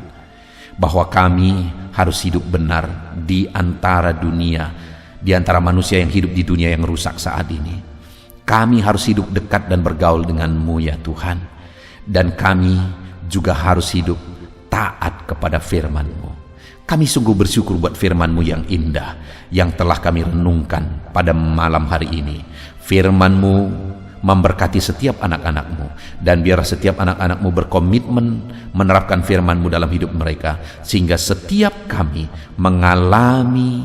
Bahwa kami harus hidup benar di antara dunia, di antara manusia yang hidup di dunia yang rusak saat ini. Kami harus hidup dekat dan bergaul dengan-Mu ya Tuhan. Dan kami juga harus hidup taat kepada firman-Mu. Kami sungguh bersyukur buat firman-Mu yang indah, yang telah kami renungkan pada malam hari ini. Firman-Mu memberkati setiap anak-anak-Mu, dan biar setiap anak-anak-Mu berkomitmen menerapkan firman-Mu dalam hidup mereka, sehingga setiap kami mengalami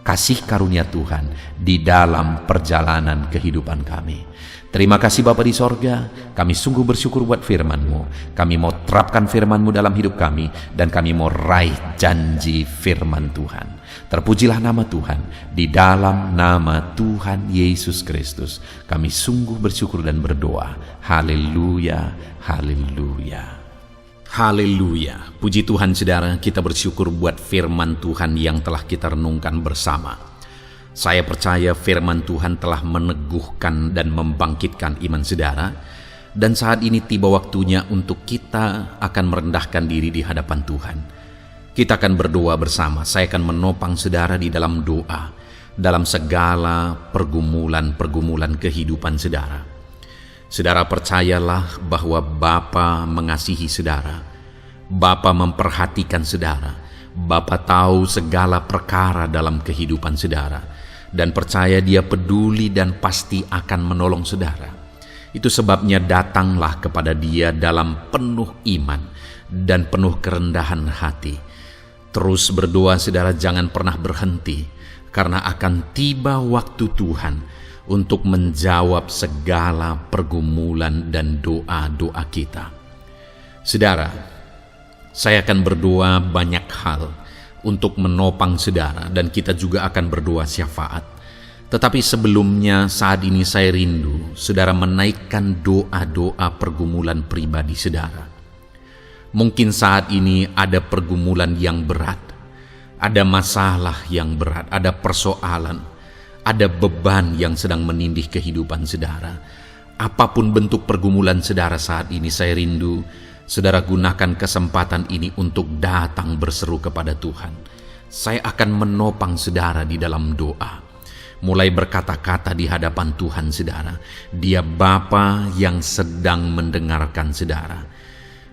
kasih karunia Tuhan di dalam perjalanan kehidupan kami. Terima kasih Bapa di sorga, kami sungguh bersyukur buat firman-Mu. Kami mau terapkan firman-Mu dalam hidup kami, dan kami mau raih janji firman Tuhan. Terpujilah nama Tuhan, di dalam nama Tuhan Yesus Kristus kami sungguh bersyukur dan berdoa. Haleluya, haleluya. Haleluya, puji Tuhan saudara, kita bersyukur buat firman Tuhan yang telah kita renungkan bersama. Saya percaya firman Tuhan telah meneguhkan dan membangkitkan iman saudara, dan saat ini tiba waktunya untuk kita akan merendahkan diri di hadapan Tuhan. Kita akan berdoa bersama. Saya akan menopang saudara di dalam doa, dalam segala pergumulan-pergumulan kehidupan saudara. Saudara percayalah bahwa Bapa mengasihi saudara. Bapa memperhatikan saudara. Bapa tahu segala perkara dalam kehidupan saudara. Dan percaya Dia peduli dan pasti akan menolong saudara. Itu sebabnya datanglah kepada Dia dalam penuh iman dan penuh kerendahan hati. Terus berdoa saudara, jangan pernah berhenti. Karena akan tiba waktu Tuhan untuk menjawab segala pergumulan dan doa-doa kita. Saudara, saya akan berdoa banyak hal untuk menopang saudara, dan kita juga akan berdoa syafaat. Tetapi sebelumnya saat ini saya rindu saudara menaikkan doa-doa pergumulan pribadi saudara. Mungkin saat ini ada pergumulan yang berat, ada masalah yang berat, ada persoalan, ada beban yang sedang menindih kehidupan saudara. Apapun bentuk pergumulan saudara saat ini, saya rindu saudara gunakan kesempatan ini untuk datang berseru kepada Tuhan. Saya akan menopang saudara di dalam doa. Mulai berkata-kata di hadapan Tuhan saudara. Dia Bapa yang sedang mendengarkan saudara.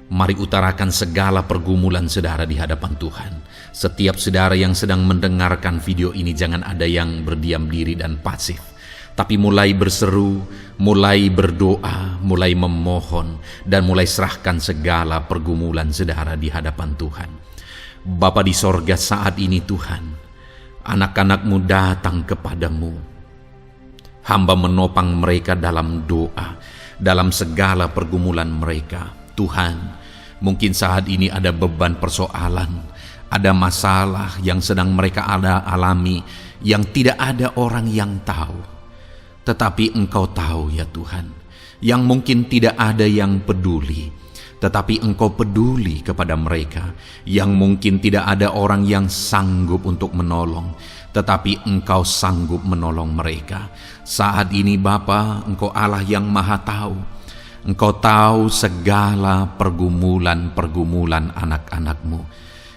Mari utarakan segala pergumulan saudara di hadapan Tuhan. Setiap saudara yang sedang mendengarkan video ini, jangan ada yang berdiam diri dan pasif, tapi mulai berseru, mulai berdoa, mulai memohon, dan mulai serahkan segala pergumulan saudara di hadapan Tuhan. Bapa di sorga, saat ini Tuhan, anak-anak-Mu datang kepadamu. Hamba menopang mereka dalam doa, dalam segala pergumulan mereka. Tuhan, mungkin saat ini ada beban persoalan, ada masalah yang sedang mereka alami, yang tidak ada orang yang tahu. Tetapi Engkau tahu ya Tuhan, yang mungkin tidak ada yang peduli, tetapi Engkau peduli kepada mereka. Yang mungkin tidak ada orang yang sanggup untuk menolong, tetapi Engkau sanggup menolong mereka. Saat ini Bapa, Engkau Allah yang Maha Tahu. Engkau tahu segala pergumulan-pergumulan anak-anak-Mu.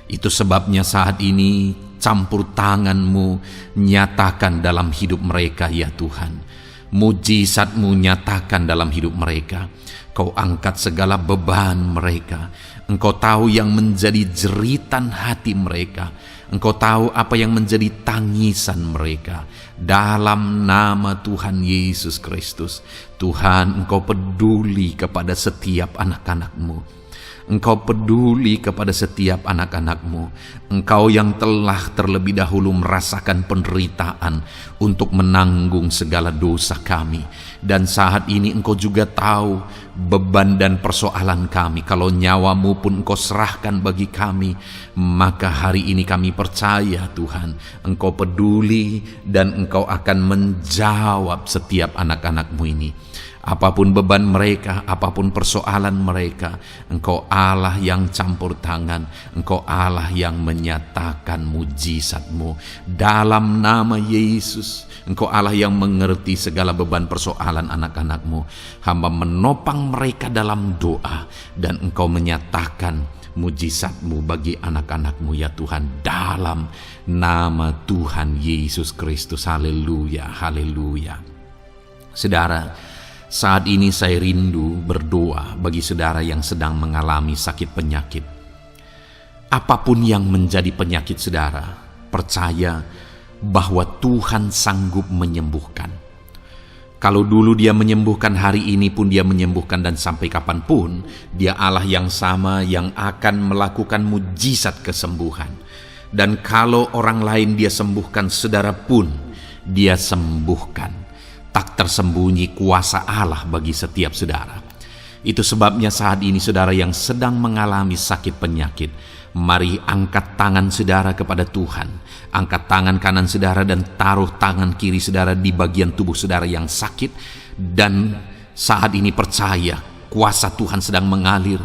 Itu sebabnya saat ini campur tangan-Mu nyatakan dalam hidup mereka ya Tuhan. Mujizat-Mu nyatakan dalam hidup mereka. Kau angkat segala beban mereka. Engkau tahu yang menjadi jeritan hati mereka. Engkau tahu apa yang menjadi tangisan mereka. Dalam nama Tuhan Yesus Kristus, Tuhan, Engkau peduli kepada setiap anak-anak-Mu. Engkau peduli kepada setiap anak-anak-Mu. Engkau yang telah terlebih dahulu merasakan penderitaan untuk menanggung segala dosa kami. Dan saat ini Engkau juga tahu beban dan persoalan kami. Kalau nyawa-Mu pun Engkau serahkan bagi kami, maka hari ini kami percaya Tuhan, Engkau peduli dan Engkau akan menjawab setiap anak-anak-Mu ini. Apapun beban mereka, apapun persoalan mereka, Engkau Allah yang campur tangan, Engkau Allah yang menyatakan mujizat-Mu. Dalam nama Yesus, Engkau Allah yang mengerti segala beban persoalan anak-anak-Mu. Hamba menopang mereka dalam doa, dan Engkau menyatakan mujizat-Mu bagi anak-anak-Mu ya Tuhan, dalam nama Tuhan Yesus Kristus. Haleluya, haleluya. Saudara, saat ini saya rindu berdoa bagi saudara yang sedang mengalami sakit penyakit. Apapun yang menjadi penyakit saudara, percaya bahwa Tuhan sanggup menyembuhkan. Kalau dulu Dia menyembuhkan, hari ini pun Dia menyembuhkan, dan sampai kapanpun Dia Allah yang sama yang akan melakukan mujizat kesembuhan. Dan kalau orang lain Dia sembuhkan, saudara pun Dia sembuhkan. Tak tersembunyi kuasa Allah bagi setiap saudara. Itu sebabnya saat ini saudara yang sedang mengalami sakit penyakit, mari angkat tangan saudara kepada Tuhan. Angkat tangan kanan saudara dan taruh tangan kiri saudara di bagian tubuh saudara yang sakit. Dan saat ini percaya kuasa Tuhan sedang mengalir.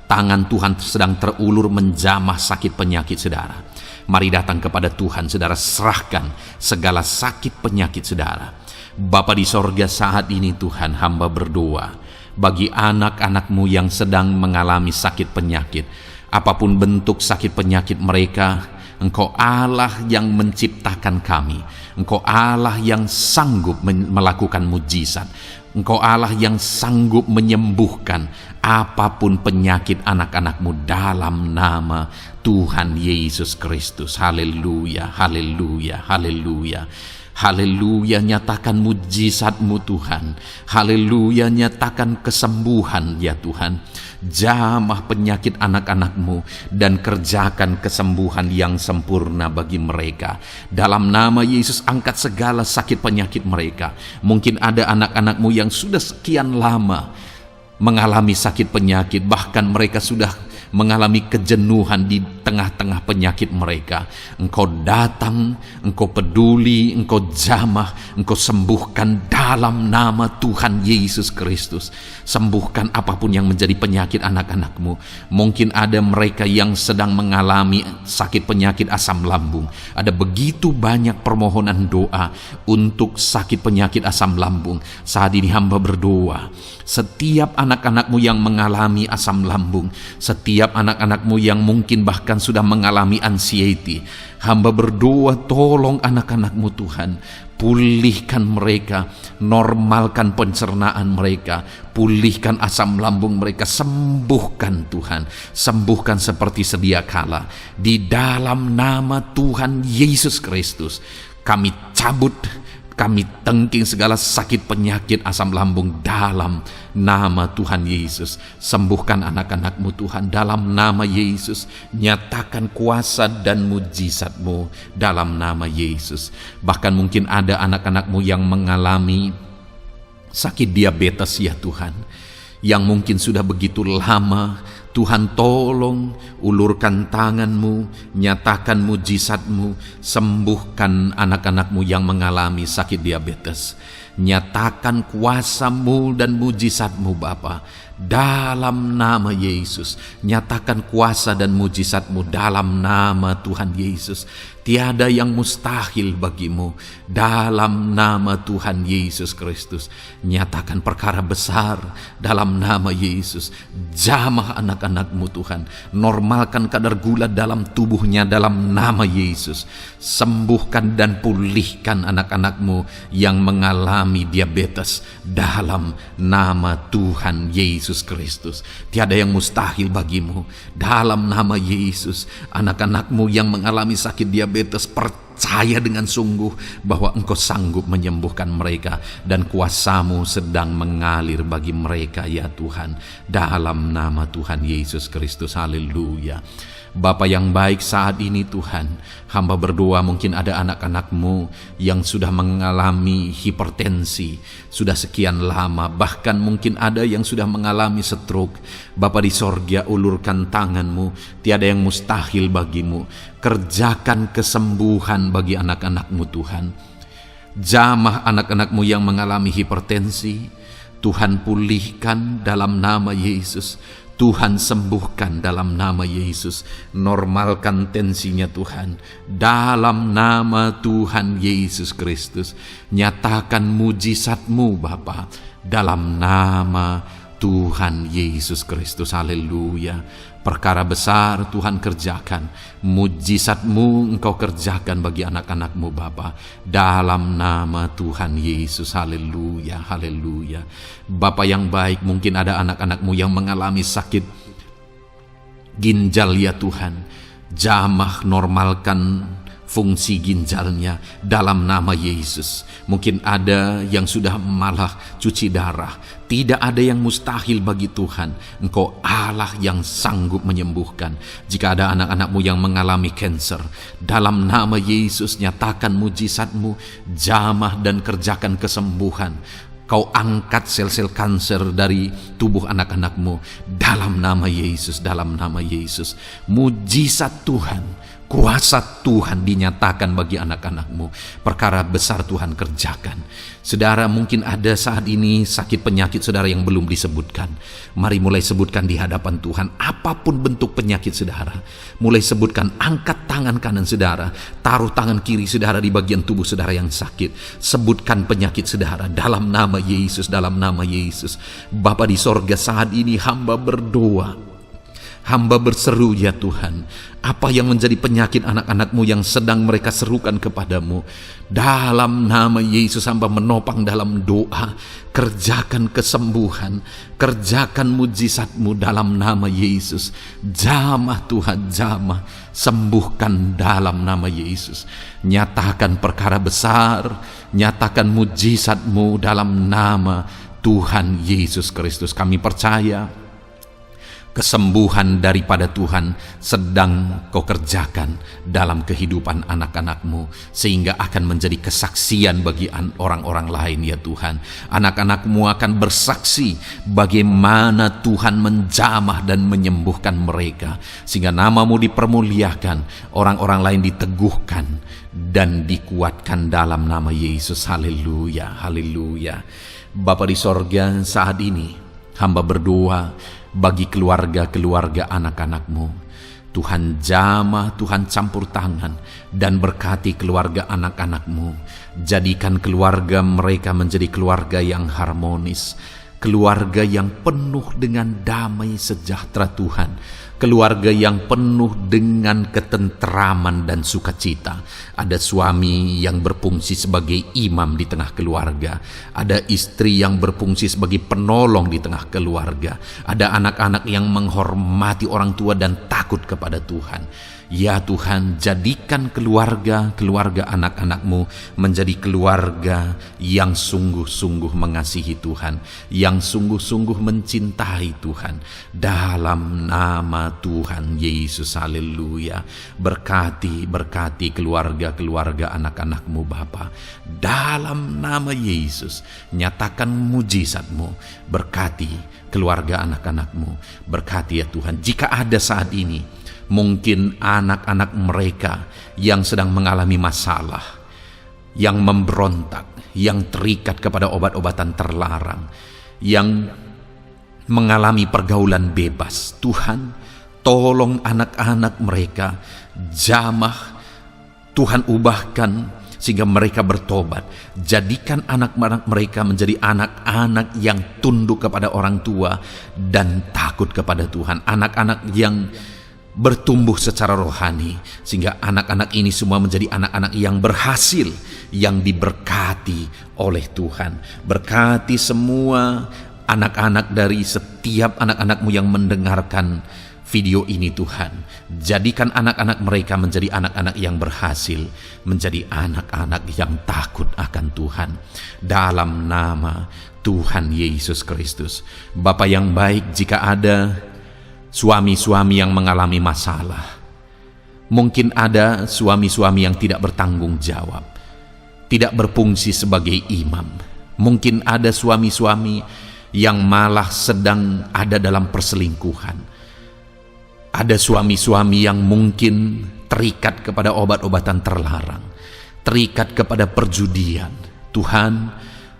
Tangan Tuhan sedang terulur menjamah sakit penyakit saudara. Mari datang kepada Tuhan saudara, serahkan segala sakit penyakit saudara. Bapa di sorga, saat ini Tuhan, hamba berdoa bagi anak-anak-Mu yang sedang mengalami sakit penyakit. Apapun bentuk sakit penyakit mereka, Engkau Allah yang menciptakan kami. Engkau Allah yang sanggup melakukan mujizat. Engkau Allah yang sanggup menyembuhkan apapun penyakit anak-anak-Mu dalam nama Tuhan Yesus Kristus. Haleluya, haleluya, haleluya. Haleluya, nyatakan mujizat-Mu Tuhan. Haleluya, nyatakan kesembuhan ya Tuhan. Jamah penyakit anak-anak-Mu dan kerjakan kesembuhan yang sempurna bagi mereka. Dalam nama Yesus, angkat segala sakit penyakit mereka. Mungkin ada anak-anak-Mu yang sudah sekian lama mengalami sakit penyakit, bahkan mereka sudah mengalami kejenuhan di tengah-tengah penyakit mereka. Engkau datang, Engkau peduli, Engkau jamah, Engkau sembuhkan dalam nama Tuhan Yesus Kristus. Sembuhkan apapun yang menjadi penyakit anak-anak-Mu. Mungkin ada mereka yang sedang mengalami sakit penyakit asam lambung. Ada begitu banyak permohonan doa untuk sakit penyakit asam lambung. Saat ini hamba berdoa, setiap anak-anak-Mu yang mengalami asam lambung, setiap anak-anak-Mu yang mungkin bahkan sudah mengalami anxiety, hamba berdoa, tolong anak-anak-Mu Tuhan, pulihkan mereka, normalkan pencernaan mereka, pulihkan asam lambung mereka, sembuhkan Tuhan, sembuhkan seperti sedia kala. Di dalam nama Tuhan Yesus Kristus, kami cabut, kami tengking segala sakit penyakit asam lambung dalam nama Tuhan Yesus. Sembuhkan anak-anak-Mu Tuhan dalam nama Yesus. Nyatakan kuasa dan mujizat-Mu dalam nama Yesus. Bahkan mungkin ada anak-anak-Mu yang mengalami sakit diabetes ya Tuhan, yang mungkin sudah begitu lama. Tuhan, tolong ulurkan tangan-Mu, nyatakan mujizat-Mu, sembuhkan anak-anak-Mu yang mengalami sakit diabetes. Nyatakan kuasa-Mu dan mujizat-Mu Bapa dalam nama Yesus. Nyatakan kuasa dan mujizat-Mu dalam nama Tuhan Yesus. Tiada yang mustahil bagimu dalam nama Tuhan Yesus Kristus. Nyatakan perkara besar dalam nama Yesus. Jamah anak-anak-Mu Tuhan. Normalkan kadar gula dalam tubuhnya dalam nama Yesus. Sembuhkan dan pulihkan anak-anak-Mu yang mengalami diabetes dalam nama Tuhan Yesus Kristus. Tiada yang mustahil bagimu dalam nama Yesus. Anak-anak-Mu yang mengalami sakit diabetes, percaya dengan sungguh bahwa Engkau sanggup menyembuhkan mereka dan kuasa-Mu sedang mengalir bagi mereka ya Tuhan, dalam nama Tuhan Yesus Kristus. Haleluya. Bapa yang baik, saat ini Tuhan, hamba berdoa mungkin ada anak-anak-Mu yang sudah mengalami hipertensi sudah sekian lama, bahkan mungkin ada yang sudah mengalami stroke. Bapa di sorga, ulurkan tangan-Mu, tiada yang mustahil bagimu. Kerjakan kesembuhan bagi anak-anak-Mu Tuhan. Jamah anak-anak-Mu yang mengalami hipertensi, Tuhan pulihkan dalam nama Yesus. Tuhan sembuhkan dalam nama Yesus. Normalkan tensinya Tuhan dalam nama Tuhan Yesus Kristus. Nyatakan mujizat-Mu Bapa dalam nama Tuhan Yesus Kristus. Haleluya. Perkara besar Tuhan kerjakan, mujizat-Mu Engkau kerjakan bagi anak-anak-Mu Bapa, dalam nama Tuhan Yesus. Haleluya, haleluya. Bapa yang baik, mungkin ada anak-anak-Mu yang mengalami sakit ginjal ya Tuhan. Jamah normalkan fungsi ginjalnya dalam nama Yesus. Mungkin ada yang sudah malah cuci darah. Tidak ada yang mustahil bagi Tuhan. Engkau Allah yang sanggup menyembuhkan. Jika ada anak-anak-Mu yang mengalami kanker, dalam nama Yesus nyatakan mujizat-Mu, jamah dan kerjakan kesembuhan. Kau angkat sel-sel kanker dari tubuh anak-anak-Mu dalam nama Yesus, dalam nama Yesus. Mujizat Tuhan, kuasa Tuhan dinyatakan bagi anak-anak-Mu. Perkara besar Tuhan kerjakan. Saudara, mungkin ada saat ini sakit penyakit saudara yang belum disebutkan. Mari mulai sebutkan di hadapan Tuhan. Apapun bentuk penyakit saudara, mulai sebutkan. Angkat tangan kanan saudara, taruh tangan kiri saudara di bagian tubuh saudara yang sakit. Sebutkan penyakit saudara dalam nama Yesus, dalam nama Yesus. Bapa di sorga, saat ini hamba berdoa, hamba berseru ya Tuhan, apa yang menjadi penyakit anak-anak-Mu yang sedang mereka serukan kepadamu, dalam nama Yesus hamba menopang dalam doa. Kerjakan kesembuhan, kerjakan mujizat-Mu dalam nama Yesus. Jamah Tuhan, jamah, sembuhkan dalam nama Yesus. Nyatakan perkara besar, nyatakan mujizat-Mu dalam nama Tuhan Yesus Kristus. Kami percaya kesembuhan daripada Tuhan sedang Kau kerjakan dalam kehidupan anak-anak-Mu, sehingga akan menjadi kesaksian bagi orang-orang lain ya Tuhan. Anak-anak-Mu akan bersaksi bagaimana Tuhan menjamah dan menyembuhkan mereka, sehingga nama-Mu dipermuliakan, orang-orang lain diteguhkan dan dikuatkan dalam nama Yesus. Haleluya, haleluya. Bapa di sorga, saat ini hamba berdoa bagi keluarga-keluarga anak-anak-Mu. Tuhan jamah, Tuhan campur tangan dan berkati keluarga anak-anak-Mu. Jadikan keluarga mereka menjadi keluarga yang harmonis, keluarga yang penuh dengan damai sejahtera Tuhan, keluarga yang penuh dengan ketentraman dan sukacita. Ada suami yang berfungsi sebagai imam di tengah keluarga, ada istri yang berfungsi sebagai penolong di tengah keluarga, ada anak-anak yang menghormati orang tua dan takut kepada Tuhan. Ya Tuhan, jadikan keluarga anak-anak-Mu menjadi keluarga yang sungguh-sungguh mengasihi Tuhan, yang sungguh-sungguh mencintai Tuhan, dalam nama Tuhan Yesus. Haleluya. Berkati keluarga anak-anak-Mu Bapa, dalam nama Yesus. Nyatakan mujizat-Mu, berkati keluarga anak-anak-Mu, berkati ya Tuhan. Jika ada saat ini mungkin anak-anak mereka yang sedang mengalami masalah, yang memberontak, yang terikat kepada obat-obatan terlarang, yang mengalami pergaulan bebas. Tuhan, tolong anak-anak mereka jamah. Tuhan, ubahkan sehingga mereka bertobat. Jadikan anak-anak mereka menjadi anak-anak yang tunduk kepada orang tua dan takut kepada Tuhan. Anak-anak yang bertumbuh secara rohani, sehingga anak-anak ini semua menjadi anak-anak yang berhasil, yang diberkati oleh Tuhan. Berkati semua anak-anak dari setiap anak-anak-Mu yang mendengarkan video ini, Tuhan. Jadikan anak-anak mereka menjadi anak-anak yang berhasil, menjadi anak-anak yang takut akan Tuhan. Dalam nama Tuhan Yesus Kristus. Bapa yang baik, jika ada suami-suami yang mengalami masalah, mungkin ada suami-suami yang tidak bertanggung jawab, tidak berfungsi sebagai imam. Mungkin ada suami-suami yang malah sedang ada dalam perselingkuhan. Ada suami-suami yang mungkin terikat kepada obat-obatan terlarang, terikat kepada perjudian. Tuhan,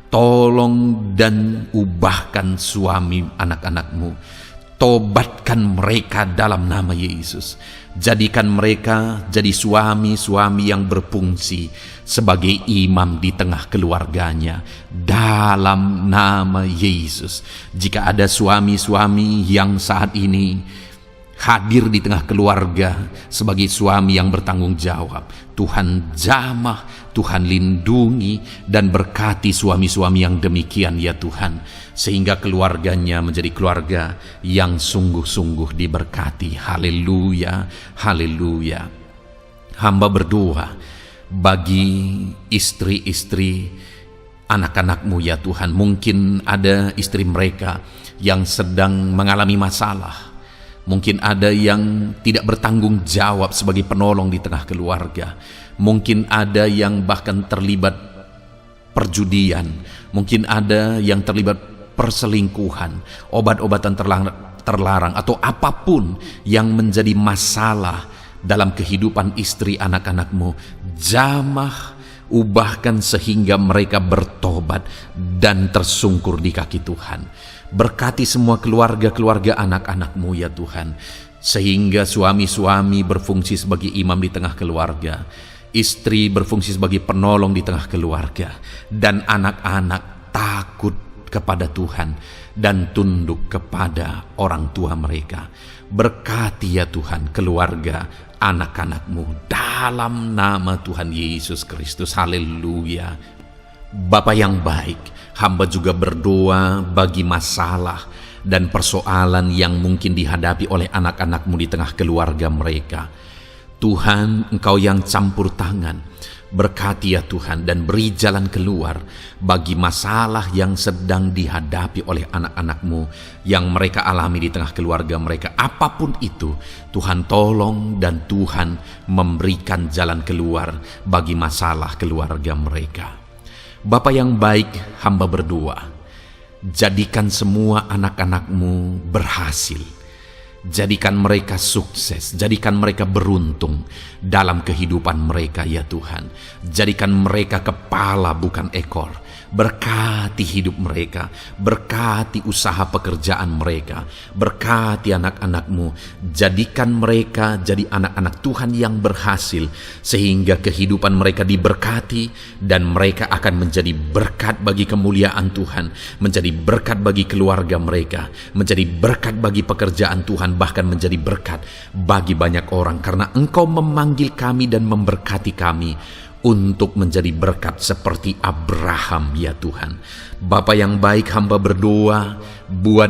tolong dan ubahkan suami anak-anak-Mu. Tobatkan mereka dalam nama Yesus. Jadikan mereka jadi suami-suami yang berfungsi sebagai imam di tengah keluarganya, dalam nama Yesus. Jika ada suami-suami yang saat ini hadir di tengah keluarga sebagai suami yang bertanggung jawab, Tuhan jamah, Tuhan lindungi dan berkati suami-suami yang demikian ya Tuhan, sehingga keluarganya menjadi keluarga yang sungguh-sungguh diberkati. Haleluya, haleluya. Hamba berdoa bagi istri-istri anak-anak-Mu ya Tuhan. Mungkin ada istri mereka yang sedang mengalami masalah. Mungkin ada yang tidak bertanggung jawab sebagai penolong di tengah keluarga. Mungkin ada yang bahkan terlibat perjudian. Mungkin ada yang terlibat perselingkuhan, obat-obatan terlarang, atau apapun yang menjadi masalah dalam kehidupan istri anak-anak-Mu. Jamah, ubahkan sehingga mereka bertobat dan tersungkur di kaki Tuhan. Berkati semua keluarga-keluarga anak-anak-Mu ya Tuhan, sehingga suami-suami berfungsi sebagai imam di tengah keluarga, istri berfungsi sebagai penolong di tengah keluarga, dan anak-anak takut kepada Tuhan dan tunduk kepada orang tua mereka. Berkati ya Tuhan keluarga anak-anak-Mu dalam nama Tuhan Yesus Kristus. Haleluya. Bapa yang baik, hamba juga berdoa bagi masalah dan persoalan yang mungkin dihadapi oleh anak-anak-Mu di tengah keluarga mereka. Tuhan, Engkau yang campur tangan, berkati ya Tuhan dan beri jalan keluar bagi masalah yang sedang dihadapi oleh anak-anak-Mu yang mereka alami di tengah keluarga mereka. Apapun itu, Tuhan tolong dan Tuhan memberikan jalan keluar bagi masalah keluarga mereka. Bapa yang baik, hamba berdoa, jadikan semua anak-anak-Mu berhasil. Jadikan mereka sukses, jadikan mereka beruntung dalam kehidupan mereka ya Tuhan. Jadikan mereka kepala bukan ekor. Berkati hidup mereka, berkati usaha pekerjaan mereka, berkati anak-anak-Mu. Jadikan mereka jadi anak-anak Tuhan yang berhasil, sehingga kehidupan mereka diberkati dan mereka akan menjadi berkat bagi kemuliaan Tuhan, menjadi berkat bagi keluarga mereka, menjadi berkat bagi pekerjaan Tuhan, bahkan menjadi berkat bagi banyak orang, karena Engkau memanggil kami dan memberkati kami untuk menjadi berkat seperti Abraham ya Tuhan. Bapa yang baik, hamba berdoa buat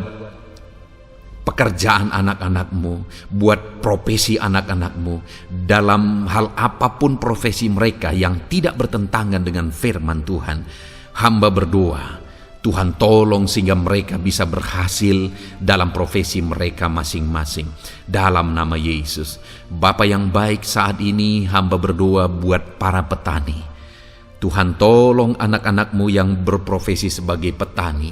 pekerjaan anak-anak-Mu, buat profesi anak-anak-Mu, dalam hal apapun profesi mereka yang tidak bertentangan dengan firman Tuhan. Hamba berdoa, Tuhan tolong sehingga mereka bisa berhasil dalam profesi mereka masing-masing. Dalam nama Yesus. Bapa yang baik, saat ini hamba berdoa buat para petani. Tuhan tolong anak-anak-Mu yang berprofesi sebagai petani.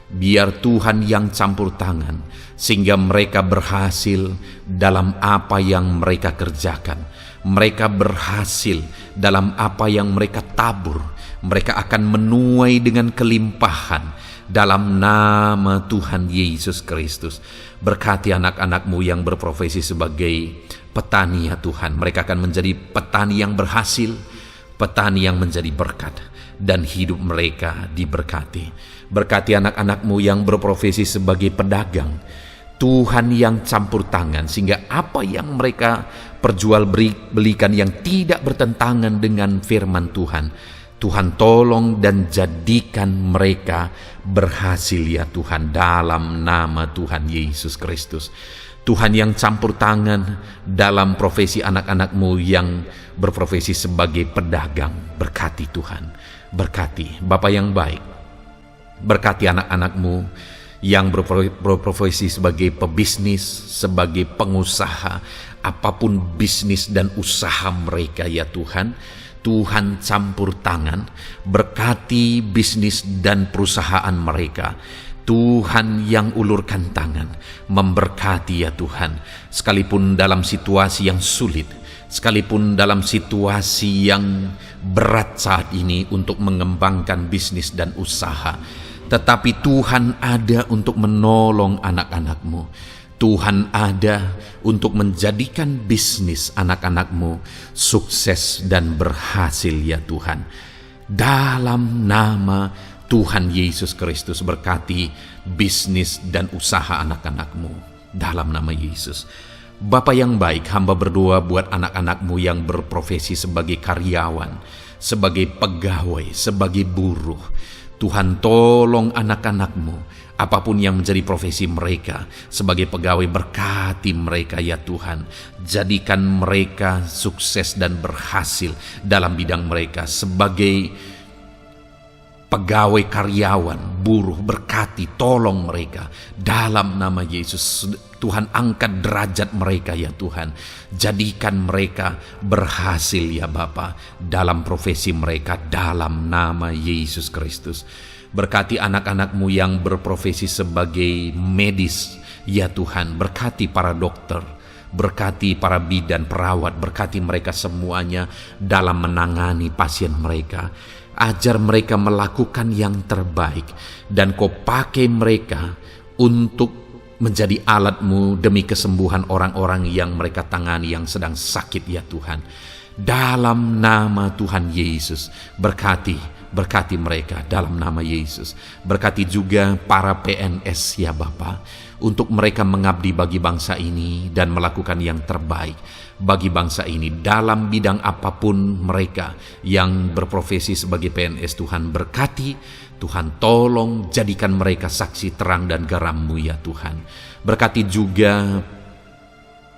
Biar Tuhan yang campur tangan, sehingga mereka berhasil dalam apa yang mereka kerjakan. Mereka berhasil dalam apa yang mereka tabur. Mereka akan menuai dengan kelimpahan dalam nama Tuhan Yesus Kristus. Berkati anak-anak-Mu yang berprofesi sebagai petani ya Tuhan. Mereka akan menjadi petani yang berhasil, petani yang menjadi berkat, dan hidup mereka diberkati. Berkati anak-anak-Mu yang berprofesi sebagai pedagang, Tuhan yang campur tangan, sehingga apa yang mereka perjualbelikan yang tidak bertentangan dengan firman Tuhan, Tuhan tolong dan jadikan mereka berhasil ya Tuhan, dalam nama Tuhan Yesus Kristus. Tuhan yang campur tangan dalam profesi anak-anak-Mu yang berprofesi sebagai pedagang, berkati Tuhan, berkati Bapa yang baik, berkati anak-anak-Mu yang berprofesi sebagai pebisnis, sebagai pengusaha, apapun bisnis dan usaha mereka ya Tuhan, Tuhan campur tangan, berkati bisnis dan perusahaan mereka. Tuhan yang ulurkan tangan, memberkati ya Tuhan, sekalipun dalam situasi yang sulit, sekalipun dalam situasi yang berat saat ini untuk mengembangkan bisnis dan usaha, tetapi Tuhan ada untuk menolong anak-anak-Mu. Tuhan ada untuk menjadikan bisnis anak-anak-Mu sukses dan berhasil ya Tuhan. Dalam nama Tuhan Yesus Kristus, berkati bisnis dan usaha anak-anak-Mu dalam nama Yesus. Bapa yang baik, hamba berdoa buat anak-anak-Mu yang berprofesi sebagai karyawan, sebagai pegawai, sebagai buruh. Tuhan tolong anak-anak-Mu, apapun yang menjadi profesi mereka, sebagai pegawai berkati mereka ya Tuhan. Jadikan mereka sukses dan berhasil dalam bidang mereka. Sebagai pegawai karyawan, buruh, berkati, tolong mereka dalam nama Yesus. Tuhan angkat derajat mereka ya Tuhan. Jadikan mereka berhasil ya Bapa dalam profesi mereka dalam nama Yesus Kristus. Berkati anak-anak-Mu yang berprofesi sebagai medis ya Tuhan. Berkati para dokter, berkati para bidan, perawat, berkati mereka semuanya dalam menangani pasien mereka. Ajar mereka melakukan yang terbaik, dan Kau pakai mereka untuk menjadi alat-Mu demi kesembuhan orang-orang yang mereka tangani yang sedang sakit ya Tuhan. Dalam nama Tuhan Yesus, berkati mereka dalam nama Yesus. Berkati juga para PNS ya Bapa, untuk mereka mengabdi bagi bangsa ini dan melakukan yang terbaik bagi bangsa ini dalam bidang apapun mereka yang berprofesi sebagai PNS. Tuhan berkati, Tuhan tolong jadikan mereka saksi terang dan garam-Mu ya Tuhan. Berkati juga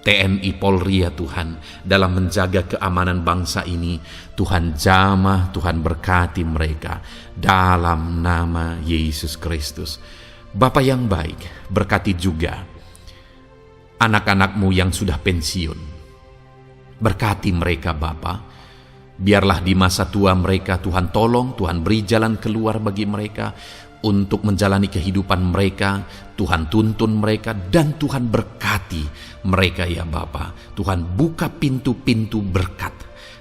TNI Polri ya Tuhan dalam menjaga keamanan bangsa ini. Tuhan jamah, Tuhan berkati mereka dalam nama Yesus Kristus. Bapa yang baik, berkati juga anak-anak-Mu yang sudah pensiun. Berkati mereka Bapa. Biarlah di masa tua mereka Tuhan tolong, Tuhan beri jalan keluar bagi mereka untuk menjalani kehidupan mereka. Tuhan tuntun mereka dan Tuhan berkati mereka ya Bapa. Tuhan buka pintu-pintu berkat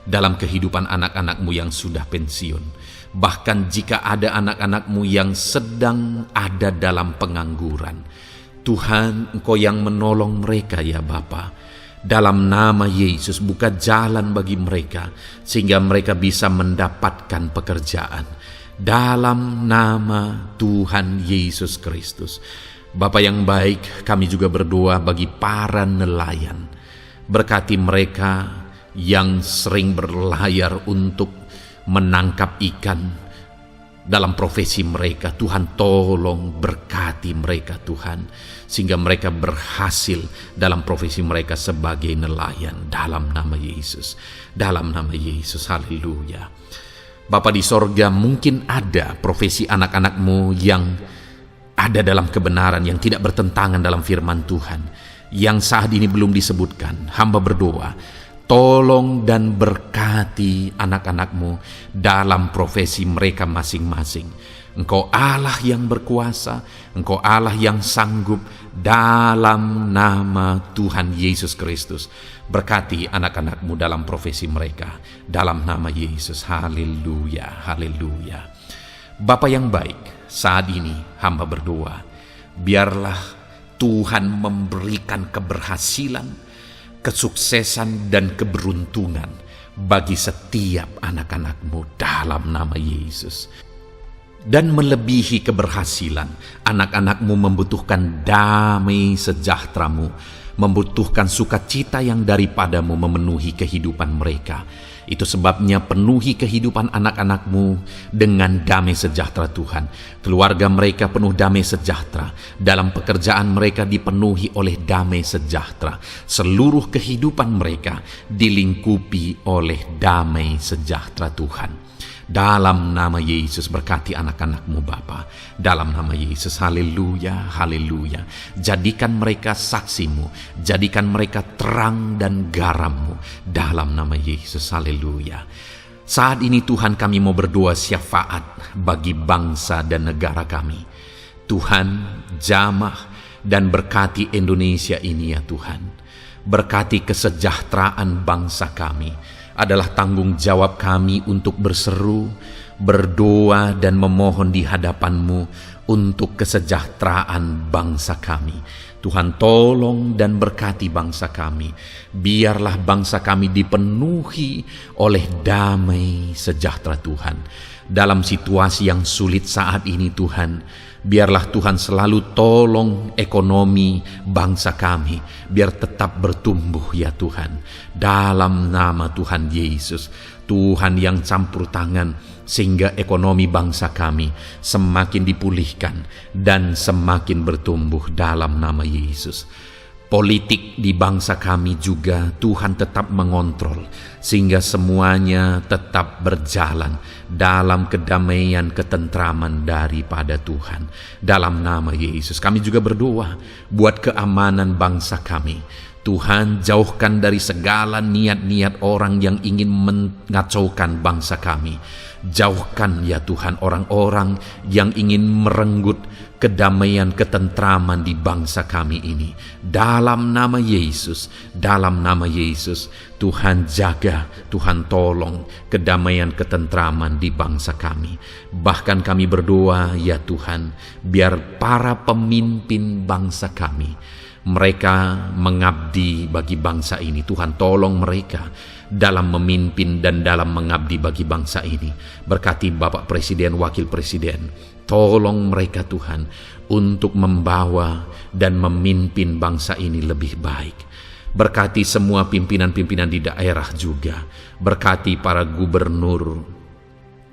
dalam kehidupan anak-anak-Mu yang sudah pensiun. Bahkan jika ada anak-anak-Mu yang sedang ada dalam pengangguran, Tuhan Engkau yang menolong mereka ya Bapa. Dalam nama Yesus, buka jalan bagi mereka sehingga mereka bisa mendapatkan pekerjaan. Dalam nama Tuhan Yesus Kristus. Bapa yang baik, kami juga berdoa bagi para nelayan. Berkati mereka yang sering berlayar untuk menangkap ikan dalam profesi mereka. Tuhan tolong berkati mereka Tuhan, sehingga mereka berhasil dalam profesi mereka sebagai nelayan dalam nama Yesus. Dalam nama Yesus, haleluya. Bapa di sorga, mungkin ada profesi anak-anak-Mu yang ada dalam kebenaran, yang tidak bertentangan dalam firman Tuhan, yang saat ini belum disebutkan. Hamba berdoa, tolong dan berkati anak-anak-Mu dalam profesi mereka masing-masing. Engkau Allah yang berkuasa, Engkau Allah yang sanggup, dalam nama Tuhan Yesus Kristus. Berkati anak-anak-Mu dalam profesi mereka, dalam nama Yesus. Haleluya, haleluya. Bapa yang baik, saat ini hamba berdoa, biarlah Tuhan memberikan keberhasilan, kesuksesan dan keberuntungan bagi setiap anak-anak-Mu dalam nama Yesus. Dan melebihi keberhasilan, anak-anak-Mu membutuhkan damai sejahtera-Mu, membutuhkan sukacita yang daripada-Mu memenuhi kehidupan mereka. Itu sebabnya penuhi kehidupan anak-anak-Mu dengan damai sejahtera Tuhan. Keluarga mereka penuh damai sejahtera. Dalam pekerjaan mereka dipenuhi oleh damai sejahtera. Seluruh kehidupan mereka dilingkupi oleh damai sejahtera Tuhan. Dalam nama Yesus, berkati anak-anak-Mu Bapa. Dalam nama Yesus, haleluya, haleluya. Jadikan mereka saksi-Mu, jadikan mereka terang dan garam-Mu. Dalam nama Yesus, haleluya. Saat ini Tuhan, kami mau berdoa syafaat bagi bangsa dan negara kami. Tuhan, jamah dan berkati Indonesia ini ya Tuhan. Berkati kesejahteraan bangsa kami. Adalah tanggung jawab kami untuk berseru, berdoa dan memohon di hadapan-Mu untuk kesejahteraan bangsa kami. Tuhan, tolong dan berkati bangsa kami. Biarlah bangsa kami dipenuhi oleh damai sejahtera Tuhan. Dalam situasi yang sulit saat ini Tuhan, biarlah Tuhan selalu tolong ekonomi bangsa kami, biar tetap bertumbuh ya Tuhan. Dalam nama Tuhan Yesus, Tuhan yang campur tangan, sehingga ekonomi bangsa kami semakin dipulihkan dan semakin bertumbuh dalam nama Yesus. Politik di bangsa kami juga Tuhan tetap mengontrol, sehingga semuanya tetap berjalan dalam kedamaian, ketentraman daripada Tuhan. Dalam nama Yesus kami juga berdoa buat keamanan bangsa kami. Tuhan, jauhkan dari segala niat-niat orang yang ingin mengacaukan bangsa kami. Jauhkan ya Tuhan orang-orang yang ingin merenggut kedamaian, ketentraman di bangsa kami ini. Dalam nama Yesus, dalam nama Yesus, Tuhan jaga, Tuhan tolong kedamaian, ketentraman di bangsa kami. Bahkan kami berdoa ya Tuhan, biar para pemimpin bangsa kami, mereka mengabdi bagi bangsa ini. Tuhan tolong mereka dalam memimpin dan dalam mengabdi bagi bangsa ini. Berkati Bapak Presiden, Wakil Presiden, tolong mereka Tuhan untuk membawa dan memimpin bangsa ini lebih baik. Berkati semua pimpinan-pimpinan di daerah juga. Berkati para gubernur,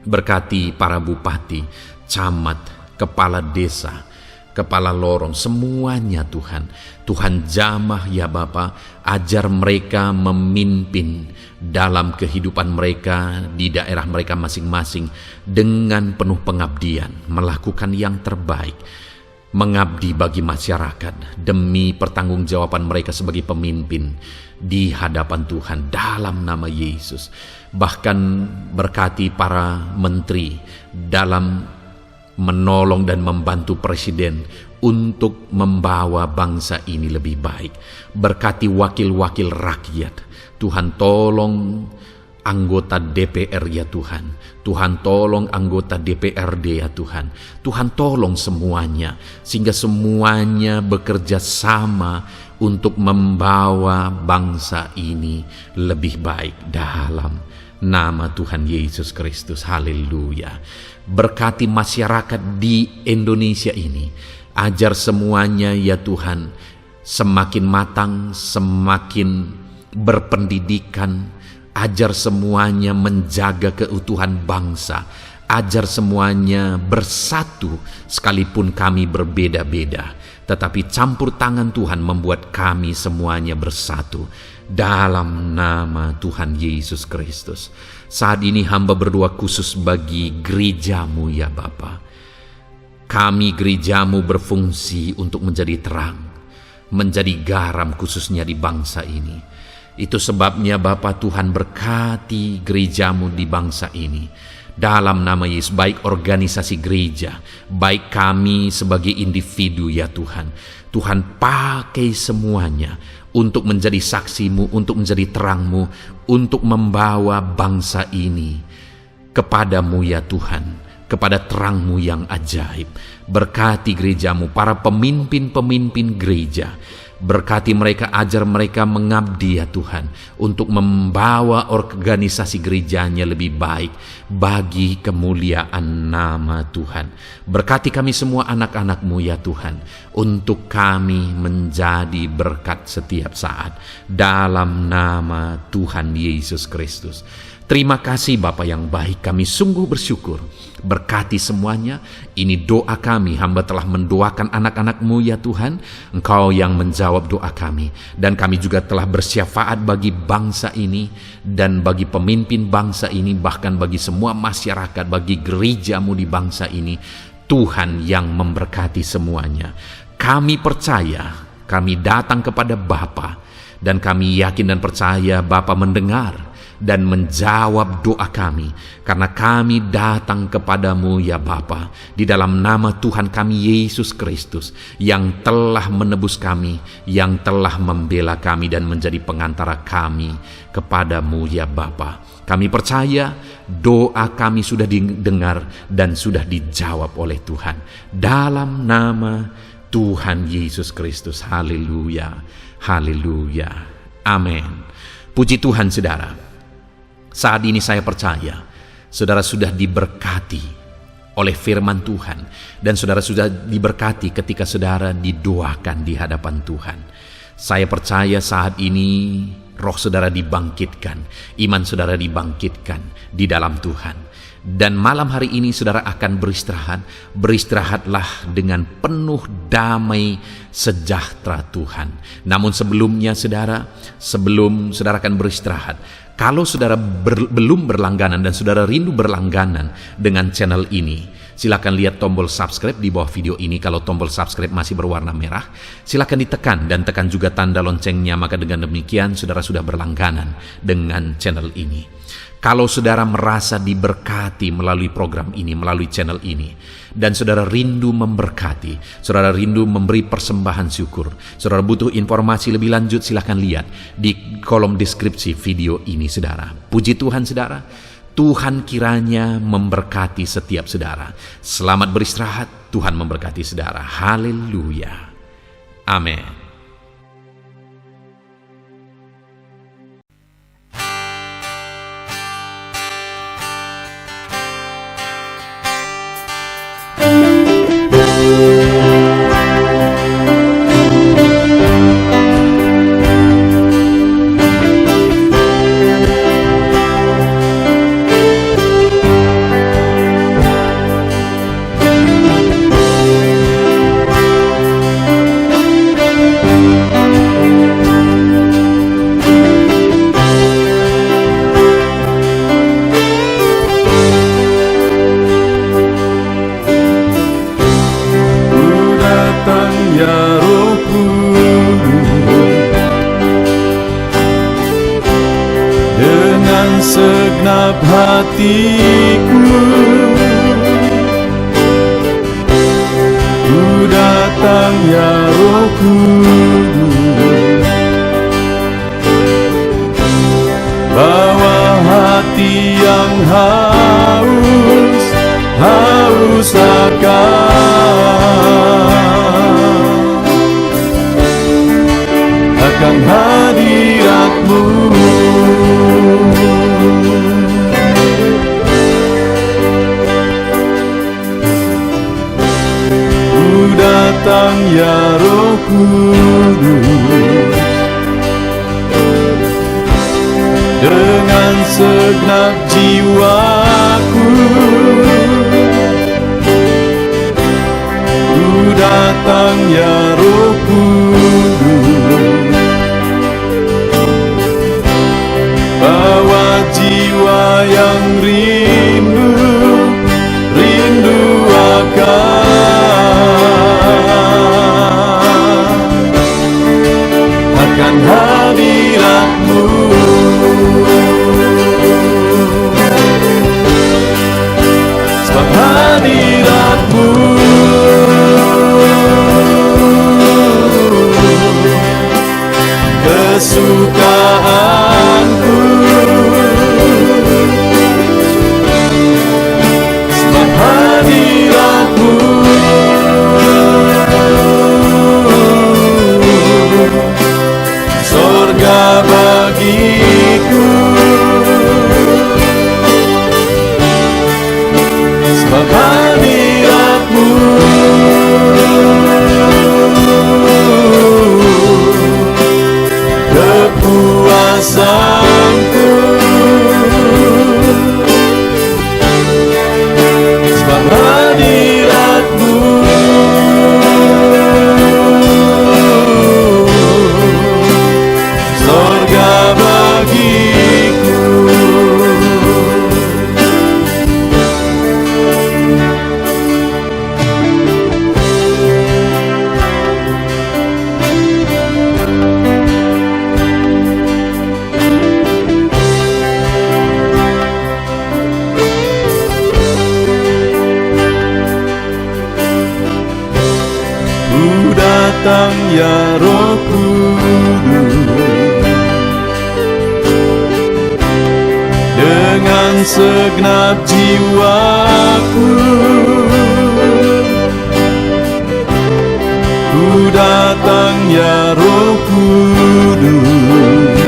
berkati para bupati, camat, kepala desa, kepala lorong, semuanya Tuhan. Tuhan jamah ya Bapa, ajar mereka memimpin dalam kehidupan mereka di daerah mereka masing-masing dengan penuh pengabdian, melakukan yang terbaik, mengabdi bagi masyarakat demi pertanggungjawaban mereka sebagai pemimpin di hadapan Tuhan dalam nama Yesus. Bahkan berkati para menteri dalam menolong dan membantu presiden untuk membawa bangsa ini lebih baik. Berkati wakil-wakil rakyat. Tuhan tolong anggota DPR ya Tuhan. Tuhan tolong anggota DPRD ya Tuhan. Tuhan tolong semuanya, sehingga semuanya bekerja sama untuk membawa bangsa ini lebih baik dalam nama Tuhan Yesus Kristus. Haleluya. Berkati masyarakat di Indonesia ini. Ajar semuanya ya Tuhan semakin matang, semakin berpendidikan. Ajar semuanya menjaga keutuhan bangsa. Ajar semuanya bersatu sekalipun kami berbeda-beda. Tetapi campur tangan Tuhan membuat kami semuanya bersatu. Dalam nama Tuhan Yesus Kristus. Saat ini hamba berdoa khusus bagi gerejamu ya Bapa. Kami gerejamu berfungsi untuk menjadi terang, menjadi garam khususnya di bangsa ini. Itu sebabnya Bapa Tuhan berkati gerejamu di bangsa ini. Dalam nama Yesus, baik organisasi gereja, baik kami sebagai individu ya Tuhan. Tuhan pakai semuanya untuk menjadi saksi-Mu, untuk menjadi terang-Mu, untuk membawa bangsa ini kepadamu ya Tuhan, kepada terang-Mu yang ajaib. Berkati gereja-Mu, para pemimpin-pemimpin gereja. Berkati mereka, ajar mereka mengabdi ya Tuhan, untuk membawa organisasi gerejanya lebih baik bagi kemuliaan nama Tuhan. Berkati kami semua anak-anak-Mu ya Tuhan, untuk kami menjadi berkat setiap saat. Dalam nama Tuhan Yesus Kristus. Terima kasih Bapa yang baik, kami sungguh bersyukur. Berkati semuanya, ini doa kami, hamba telah mendoakan anak-anak-Mu ya Tuhan, Engkau yang menjawab doa kami. Dan kami juga telah bersyafaat bagi bangsa ini, dan bagi pemimpin bangsa ini, bahkan bagi semua masyarakat, bagi gereja-Mu di bangsa ini. Tuhan yang memberkati semuanya. Kami percaya, kami datang kepada Bapa, dan kami yakin dan percaya Bapa mendengar dan menjawab doa kami, karena kami datang kepadamu ya Bapa, di dalam nama Tuhan kami Yesus Kristus, yang telah menebus kami, yang telah membela kami dan menjadi pengantara kami kepadamu ya Bapa. Kami percaya doa kami sudah didengar dan sudah dijawab oleh Tuhan, dalam nama Tuhan Yesus Kristus. Haleluya, haleluya, amin. Puji Tuhan saudara. Saat ini saya percaya saudara sudah diberkati oleh firman Tuhan, dan saudara sudah diberkati ketika saudara didoakan di hadapan Tuhan. Saya percaya saat ini roh saudara dibangkitkan, iman saudara dibangkitkan di dalam Tuhan. Dan malam hari ini saudara akan beristirahat. Beristirahatlah dengan penuh damai sejahtera Tuhan. Namun sebelumnya saudara, sebelum saudara akan beristirahat, kalau saudara belum berlangganan dan saudara rindu berlangganan dengan channel ini, silakan lihat tombol subscribe di bawah video ini. Kalau tombol subscribe masih berwarna merah, silakan ditekan dan tekan juga tanda loncengnya. Maka dengan demikian saudara sudah berlangganan dengan channel ini. Kalau saudara merasa diberkati melalui program ini, melalui channel ini, dan saudara rindu memberkati, saudara rindu memberi persembahan syukur, saudara butuh informasi lebih lanjut, silakan lihat di kolom deskripsi video ini saudara. Puji Tuhan saudara, Tuhan kiranya memberkati setiap saudara. Selamat beristirahat, Tuhan memberkati saudara. Haleluya, amin. Segenap hatiku ku datang ya Roh Kudus, bawa hati yang haus akan hadirat-Mu. Datang ya Roh Kudus, dengan segenap jiwaku ku datang ya Roh Kudus, bawa jiwa yang rindu akan hadirat-Mu. datang ya Roh Kudus, dengan segenap jiwaku ku datang ya Roh Kudus,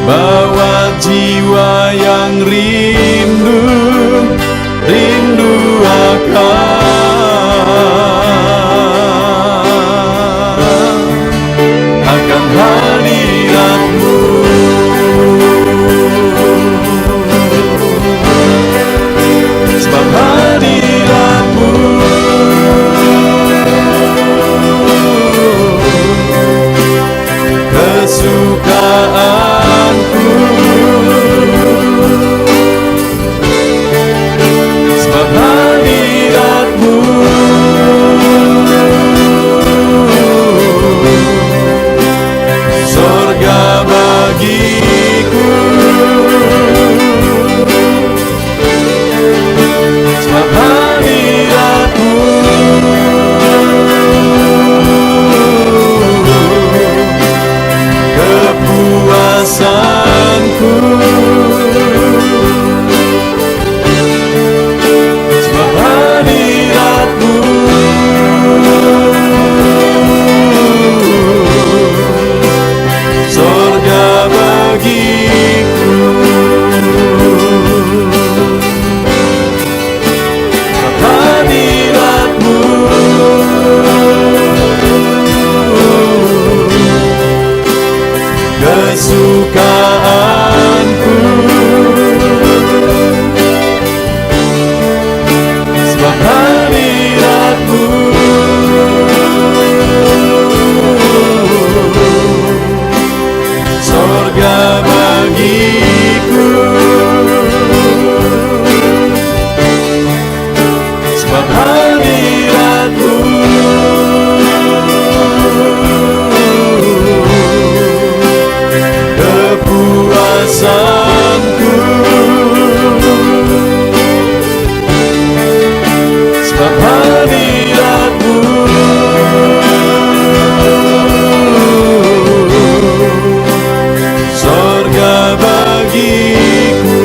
bawa jiwa yang rindu akan hadirat-Mu. Sebab hadirat-Mu kesukaanku, sebab hadirat-Mu sorga bagiku, sebab hadirat-Mu kepuasanku, sebab hadirat-Mu sorga bagiku, sebab hadirat-Mu kesukaanku, sebab hadirat-Mu sorga bagiku, sebab hadirat-Mu kepuasanku, sebab hadirat-Mu sorga bagiku.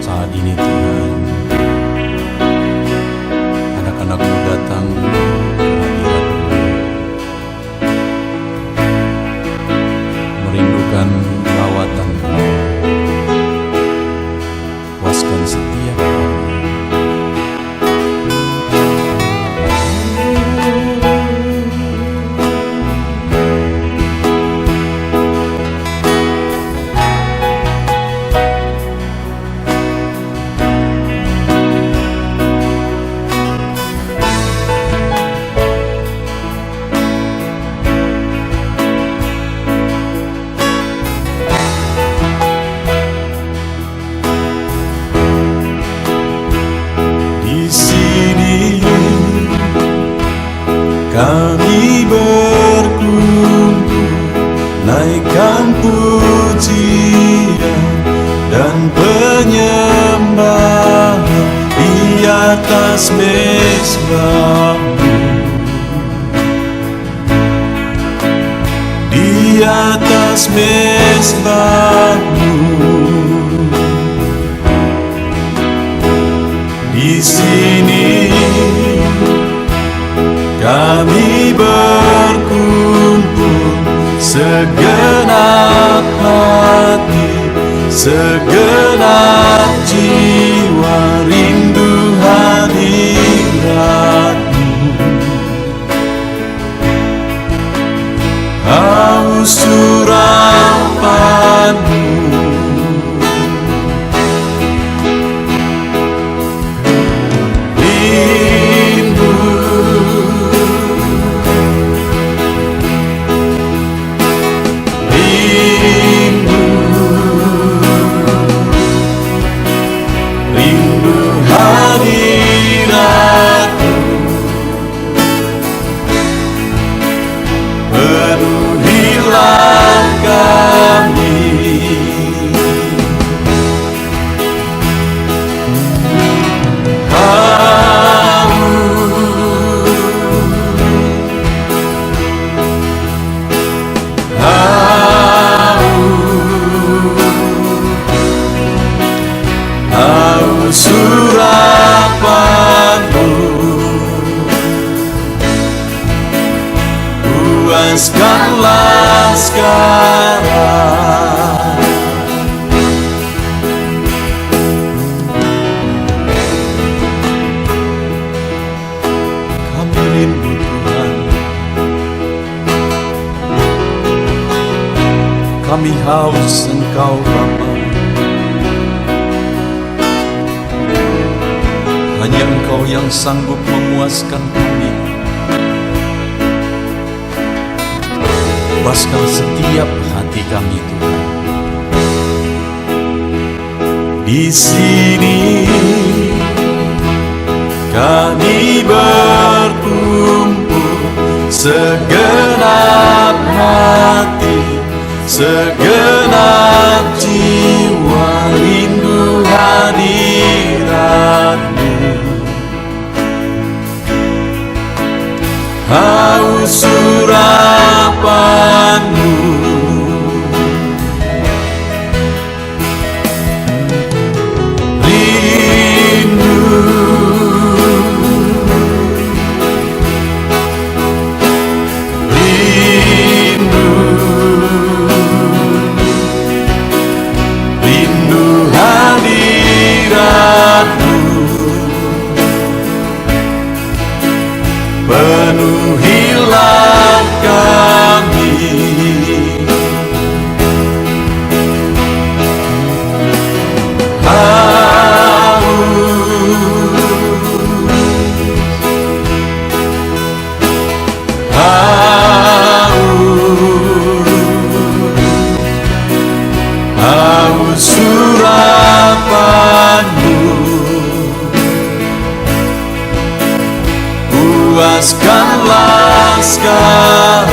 Saat ini Tuhan, anak-anak-Mu datang ke hadirat-Mu, merindukan lawatan-Mu, puaskan setiap kami. Kami berkumpul, naikkan pujian dan penyembahan di atas mezbah-Mu, di atas mezbah-Mu. Di sini kami berkumpul, segenap hati, segenap jiwa rindu hadirat-Mu, haus surapan-Mu, haus urapan-Mu, puaskanlah sekarang. Kami rindu Tuhan, kami haus Engkau Bapa. Hanya Engkau yang sanggup memuaskan kami. Puaskan setiap hati kami Tuhan. Di sini kami berkumpul, segenap hati, segenap jiwa, rindu hadirat-Mu. Haus urapan-Mu, rindu, rindu, rindu hadirat-Mu. Penuhilah kami, haus urapan-Mu, puaskanlah sekarang.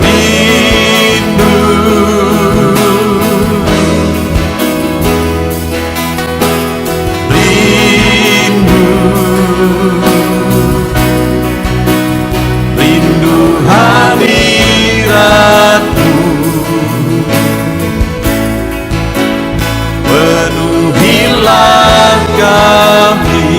Rindu, rindu, rindu hadirat-Mu. Penuhilah kami,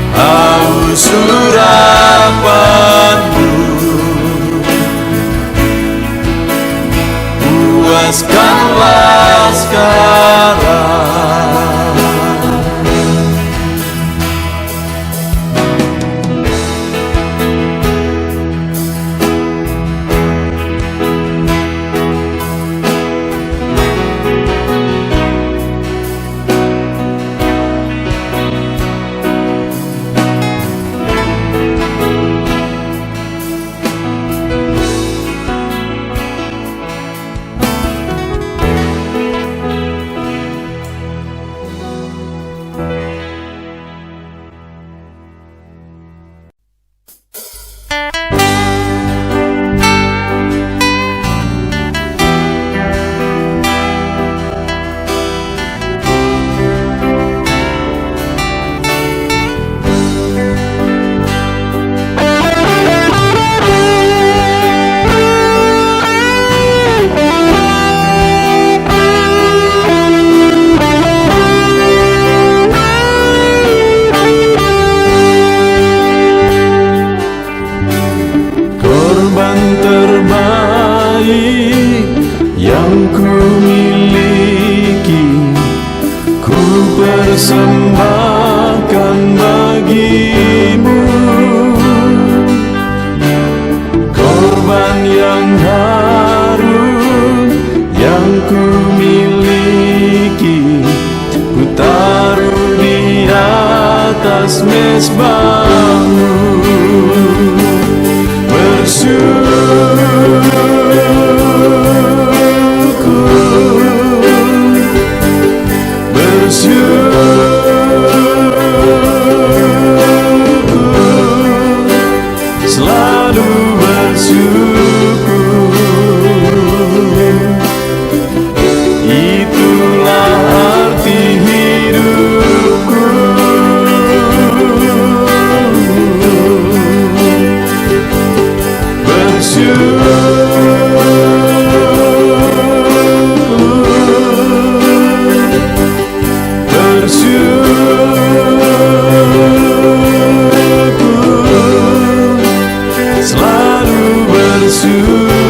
haus urapan-Mu, puaskanlah sekarang. persembahkan bagimu korban yang harum yang ku miliki, ku taruh di atas mezbahmu. Selalu bersyukur selalu bersyukur.